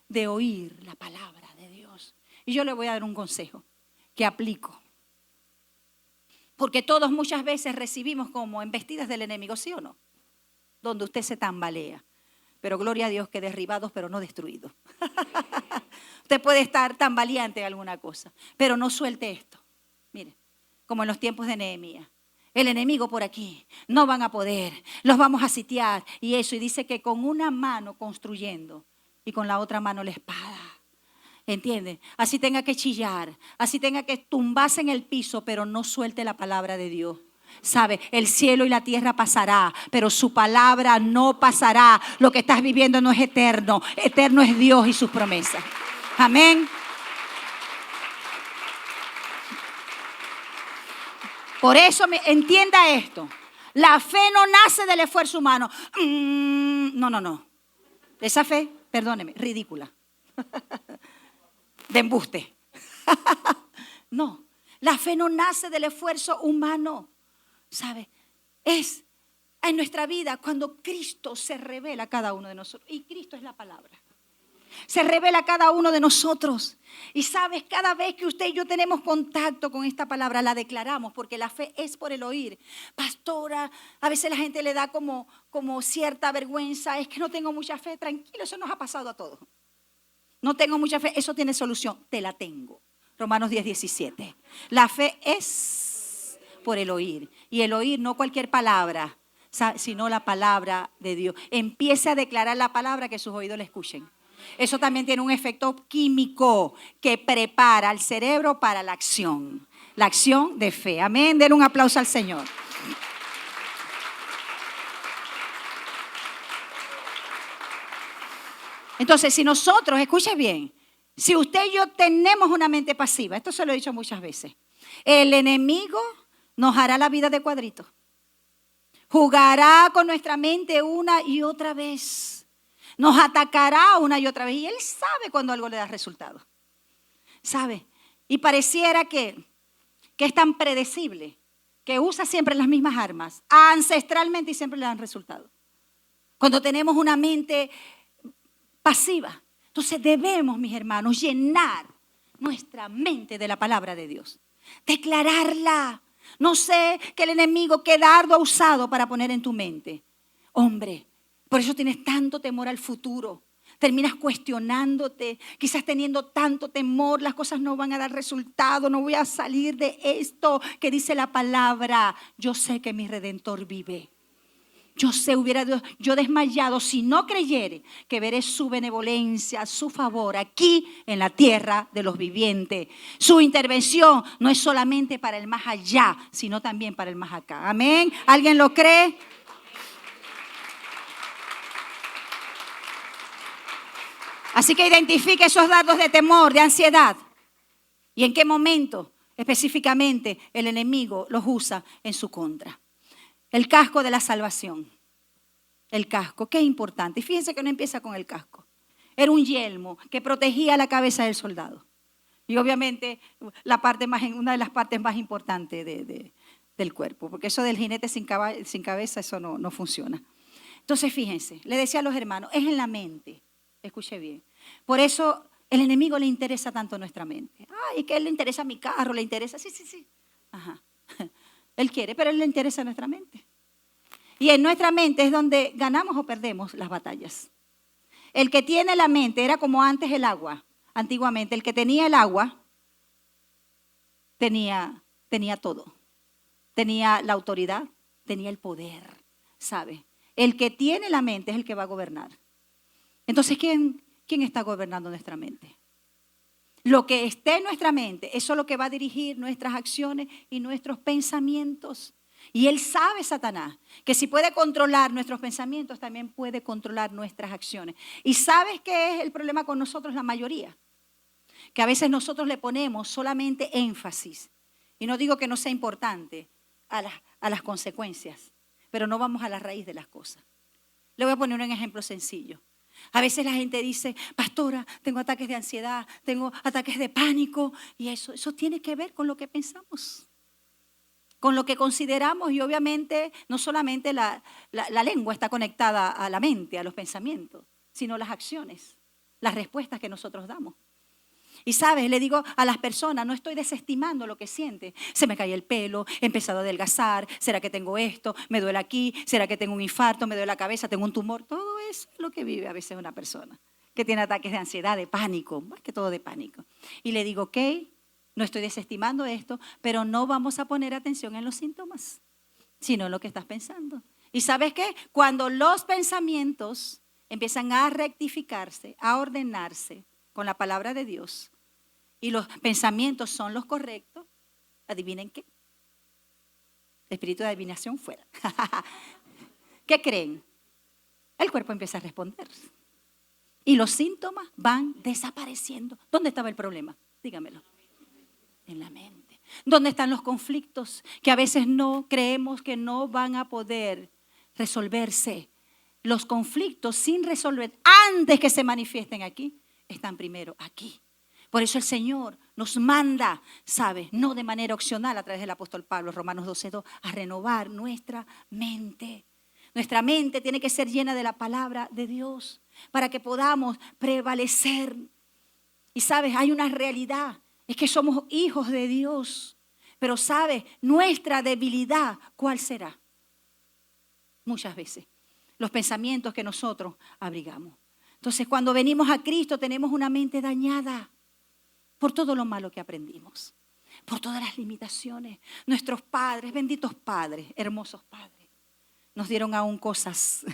De oír la palabra de Dios. Y yo le voy a dar un consejo que aplico. Porque todos muchas veces recibimos como embestidas del enemigo, ¿sí o no? Donde usted se tambalea. Pero gloria a Dios que derribados pero no destruidos. Usted puede estar tambaleante en alguna cosa, pero no suelte esto. Mire, como en los tiempos de Nehemías. El enemigo por aquí, no van a poder, los vamos a sitiar y eso. Y dice que con una mano construyendo y con la otra mano la espada. ¿Entiende? Así tenga que chillar, así tenga que tumbarse en el piso, pero no suelte la palabra de Dios. ¿Sabe? El cielo y la tierra pasará, pero su palabra no pasará. Lo que estás viviendo no es eterno. Eterno es Dios y sus promesas. Amén. Por eso entienda esto. La fe no nace del esfuerzo humano. No. Esa fe, perdóneme, ridícula. De embuste. No, la fe no nace del esfuerzo humano. ¿Sabe? Es en nuestra vida cuando Cristo se revela a cada uno de nosotros. Y Cristo es la palabra. Se revela a cada uno de nosotros. Y sabes, cada vez que usted y yo tenemos contacto con esta palabra, la declaramos, porque la fe es por el oír. Pastora, a veces la gente le da como cierta vergüenza. Es que no tengo mucha fe. Tranquilo, eso nos ha pasado a todos. No tengo mucha fe, eso tiene solución. Te la tengo. Romanos 10:17. La fe es por el oír. Y el oír no cualquier palabra, sino la palabra de Dios. Empiece a declarar la palabra, que sus oídos la escuchen. Eso también tiene un efecto químico que prepara al cerebro para la acción de fe. Amén, den un aplauso al Señor. Entonces, si nosotros, escuche bien, si usted y yo tenemos una mente pasiva, esto se lo he dicho muchas veces, el enemigo nos hará la vida de cuadrito. Jugará con nuestra mente una y otra vez. Nos atacará una y otra vez. Y él sabe cuando algo le da resultado. ¿Sabe? Y pareciera que es tan predecible, que usa siempre las mismas armas, ancestralmente, y siempre le dan resultado. Cuando tenemos una mente pasiva. Entonces debemos, mis hermanos, llenar nuestra mente de la palabra de Dios. Declararla. No sé qué el enemigo, qué dardo ha usado para poner en tu mente. Hombre, por eso tienes tanto temor al futuro. Terminas cuestionándote, quizás teniendo tanto temor, las cosas no van a dar resultado, no voy a salir de esto que dice la palabra. Yo sé que mi Redentor vive. Yo sé, hubiera yo desmayado si no creyere que veré su benevolencia, su favor aquí en la tierra de los vivientes. Su intervención no es solamente para el más allá, sino también para el más acá. Amén. ¿Alguien lo cree? Así que identifique esos dardos de temor, de ansiedad. ¿Y en qué momento específicamente el enemigo los usa en su contra? El casco de la salvación. El casco, qué importante. Y fíjense que no empieza con el casco. Era un yelmo que protegía la cabeza del soldado. Y obviamente una de las partes más importantes del cuerpo. Porque eso del jinete sin cabeza, eso no funciona. Entonces fíjense, le decía a los hermanos, es en la mente. Escuche bien. Por eso el enemigo le interesa tanto nuestra mente. Ay, que él le interesa mi carro, le interesa. Sí. Ajá. Él quiere, pero él le interesa nuestra mente. Y en nuestra mente es donde ganamos o perdemos las batallas. El que tiene la mente era como antes el agua. Antiguamente, el que tenía el agua tenía todo. Tenía la autoridad, tenía el poder, ¿sabe? El que tiene la mente es el que va a gobernar. Entonces, ¿quién está gobernando nuestra mente? Lo que esté en nuestra mente, eso es lo que va a dirigir nuestras acciones y nuestros pensamientos. Y él sabe, Satanás, que si puede controlar nuestros pensamientos, también puede controlar nuestras acciones. ¿Y sabes qué es el problema con nosotros, la mayoría? Que a veces nosotros le ponemos solamente énfasis. Y no digo que no sea importante a las consecuencias, pero no vamos a la raíz de las cosas. Le voy a poner un ejemplo sencillo. A veces la gente dice, pastora, tengo ataques de ansiedad, tengo ataques de pánico. Y eso tiene que ver con lo que pensamos, con lo que consideramos. Y obviamente no solamente la lengua está conectada a la mente, a los pensamientos, sino las acciones, las respuestas que nosotros damos. Y sabes, le digo a las personas, no estoy desestimando lo que siente. Se me cae el pelo, he empezado a adelgazar, ¿será que tengo esto? Me duele aquí, ¿será que tengo un infarto? Me duele la cabeza, tengo un tumor. Todo eso es lo que vive a veces una persona que tiene ataques de ansiedad, de pánico, más que todo de pánico. Y le digo, ok, no estoy desestimando esto, pero no vamos a poner atención en los síntomas, sino en lo que estás pensando. ¿Y sabes qué? Cuando los pensamientos empiezan a rectificarse, a ordenarse con la palabra de Dios, y los pensamientos son los correctos, adivinen qué. El espíritu de adivinación fuera. ¿Qué creen? El cuerpo empieza a responder. Y los síntomas van desapareciendo. ¿Dónde estaba el problema? Dígamelo. En la mente. ¿Dónde están los conflictos que a veces no creemos que no van a poder resolverse? Los conflictos sin resolver antes que se manifiesten aquí, están primero aquí. Por eso el Señor nos manda, ¿sabe? No de manera opcional a través del apóstol Pablo, Romanos 12:2, a renovar nuestra mente. Nuestra mente tiene que ser llena de la palabra de Dios para que podamos prevalecer. Y sabes, hay una realidad, es que somos hijos de Dios. Pero sabes, nuestra debilidad, ¿cuál será? Muchas veces, los pensamientos que nosotros abrigamos. Entonces, cuando venimos a Cristo tenemos una mente dañada por todo lo malo que aprendimos, por todas las limitaciones. Nuestros padres, benditos padres, hermosos padres, nos dieron aún cosas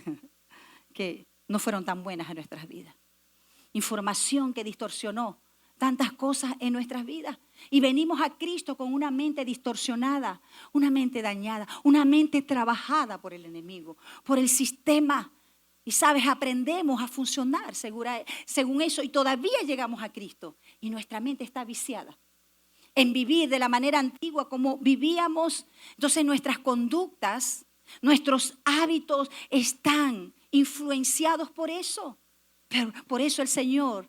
que no fueron tan buenas en nuestras vidas. Información que distorsionó tantas cosas en nuestras vidas. Y venimos a Cristo con una mente distorsionada, una mente dañada, una mente trabajada por el enemigo, por el sistema. Y sabes, aprendemos a funcionar según eso y todavía llegamos a Cristo. Y nuestra mente está viciada en vivir de la manera antigua como vivíamos. Entonces nuestras conductas, nuestros hábitos están influenciados por eso. Pero por eso el Señor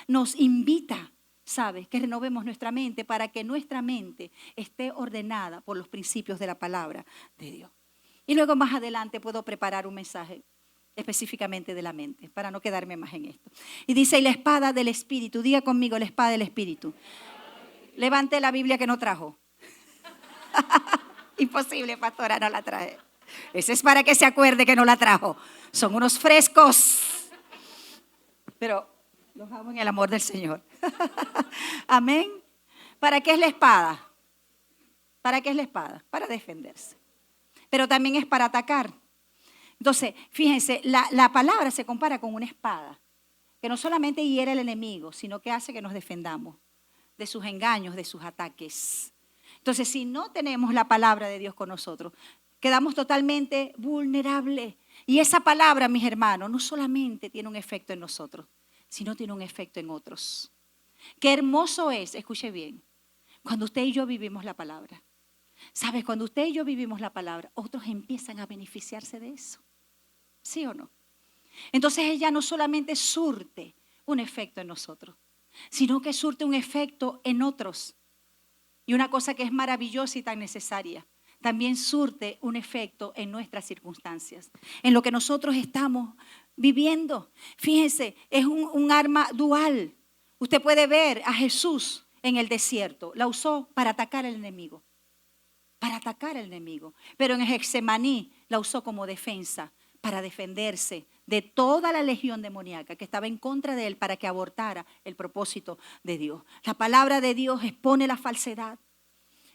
nos invita, ¿sabes? Que renovemos nuestra mente para que nuestra mente esté ordenada por los principios de la palabra de Dios. Y luego más adelante puedo preparar un mensaje específicamente de la mente, para no quedarme más en esto. Y dice, y la espada del Espíritu, diga conmigo, la espada del Espíritu. Levante la Biblia que no trajo. Imposible, pastora, no la traje. Ese es para que se acuerde que no la trajo. Son unos frescos. Pero los amo en el amor del Señor. Amén. ¿Para qué es la espada? ¿Para qué es la espada? Para defenderse. Pero también es para atacar. Entonces, fíjense, la palabra se compara con una espada, que no solamente hiere al enemigo, sino que hace que nos defendamos de sus engaños, de sus ataques. Entonces, si no tenemos la palabra de Dios con nosotros, quedamos totalmente vulnerables. Y esa palabra, mis hermanos, no solamente tiene un efecto en nosotros, sino tiene un efecto en otros. Qué hermoso es, escuche bien, cuando usted y yo vivimos la palabra. ¿Sabes? Cuando usted y yo vivimos la palabra, otros empiezan a beneficiarse de eso. ¿Sí o no? Entonces ella no solamente surte un efecto en nosotros, sino que surte un efecto en otros. Y una cosa que es maravillosa y tan necesaria, también surte un efecto en nuestras circunstancias, en lo que nosotros estamos viviendo. Fíjense, es un arma dual. Usted puede ver a Jesús en el desierto, la usó para atacar al enemigo. Para atacar al enemigo. Pero en Getsemaní la usó como defensa, para defenderse de toda la legión demoníaca que estaba en contra de él para que abortara el propósito de Dios. La palabra de Dios expone la falsedad,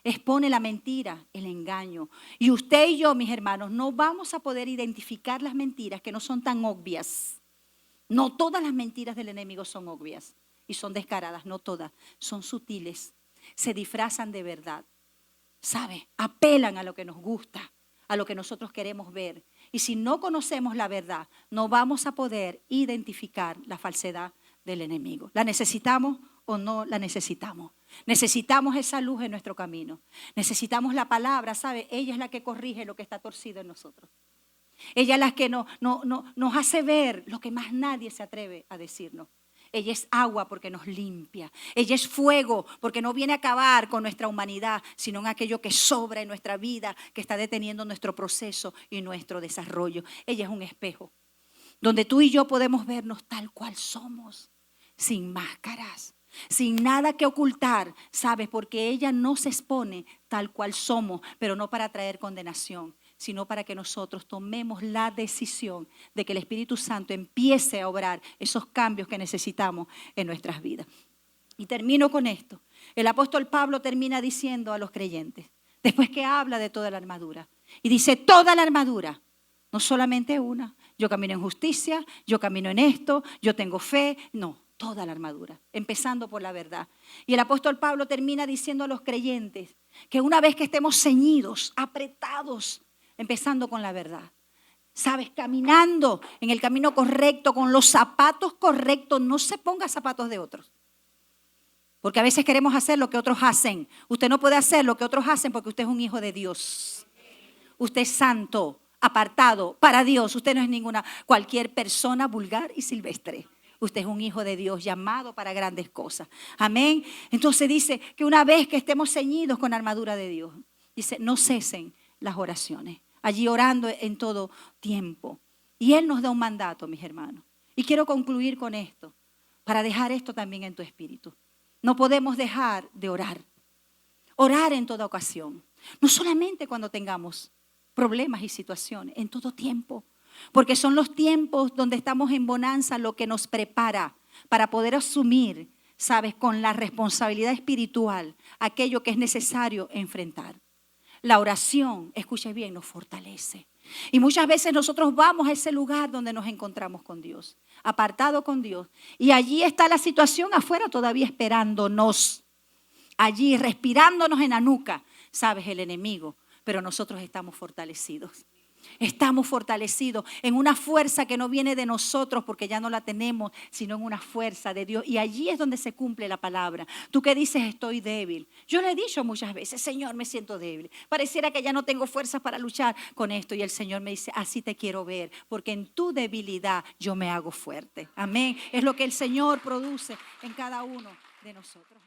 expone la mentira, el engaño. Y usted y yo, mis hermanos, no vamos a poder identificar las mentiras que no son tan obvias. No todas las mentiras del enemigo son obvias y son descaradas, no todas, son sutiles, se disfrazan de verdad. ¿Sabe? Apelan a lo que nos gusta, a lo que nosotros queremos ver. Y si no conocemos la verdad, no vamos a poder identificar la falsedad del enemigo. ¿La necesitamos o no la necesitamos? Necesitamos esa luz en nuestro camino. Necesitamos la palabra, ¿sabe? Ella es la que corrige lo que está torcido en nosotros. Ella es la que nos hace ver lo que más nadie se atreve a decirnos. Ella es agua porque nos limpia. Ella es fuego porque no viene a acabar con nuestra humanidad, sino en aquello que sobra en nuestra vida, que está deteniendo nuestro proceso y nuestro desarrollo. Ella es un espejo donde tú y yo podemos vernos tal cual somos, sin máscaras, sin nada que ocultar, ¿sabes? Porque ella no se expone tal cual somos, pero no para traer condenación, sino para que nosotros tomemos la decisión de que el Espíritu Santo empiece a obrar esos cambios que necesitamos en nuestras vidas. Y termino con esto. El apóstol Pablo termina diciendo a los creyentes, después que habla de toda la armadura, y dice toda la armadura, no solamente una. Yo camino en justicia, yo camino en esto, yo tengo fe, no, toda la armadura, empezando por la verdad. Y el apóstol Pablo termina diciendo a los creyentes que una vez que estemos ceñidos, apretados, empezando con la verdad, ¿sabes? Caminando en el camino correcto, con los zapatos correctos. No se ponga zapatos de otros. Porque a veces queremos hacer lo que otros hacen. Usted no puede hacer lo que otros hacen porque usted es un hijo de Dios. Usted es santo, apartado para Dios. Usted no es cualquier persona vulgar y silvestre. Usted es un hijo de Dios llamado para grandes cosas. Amén. Entonces dice que una vez que estemos ceñidos con la armadura de Dios, dice, no cesen las oraciones. allí orando en todo tiempo. Y Él nos da un mandato, mis hermanos. Y quiero concluir con esto, para dejar esto también en tu espíritu. No podemos dejar de orar. Orar en toda ocasión. No solamente cuando tengamos problemas y situaciones, en todo tiempo. Porque son los tiempos donde estamos en bonanza lo que nos prepara para poder asumir, ¿sabes?, con la responsabilidad espiritual aquello que es necesario enfrentar. La oración, escuche bien, nos fortalece. Y muchas veces nosotros vamos a ese lugar donde nos encontramos con Dios, apartado con Dios. Y allí está la situación afuera todavía esperándonos. Allí respirándonos en la nuca, ¿sabes?, el enemigo. Pero nosotros estamos fortalecidos. Estamos fortalecidos en una fuerza que no viene de nosotros porque ya no la tenemos, sino en una fuerza de Dios. Y allí es donde se cumple la palabra. Tú que dices, estoy débil. Yo le he dicho muchas veces, Señor, me siento débil. Pareciera que ya no tengo fuerzas para luchar con esto. Y el Señor me dice, así te quiero ver, porque en tu debilidad yo me hago fuerte. Amén. Es lo que el Señor produce en cada uno de nosotros.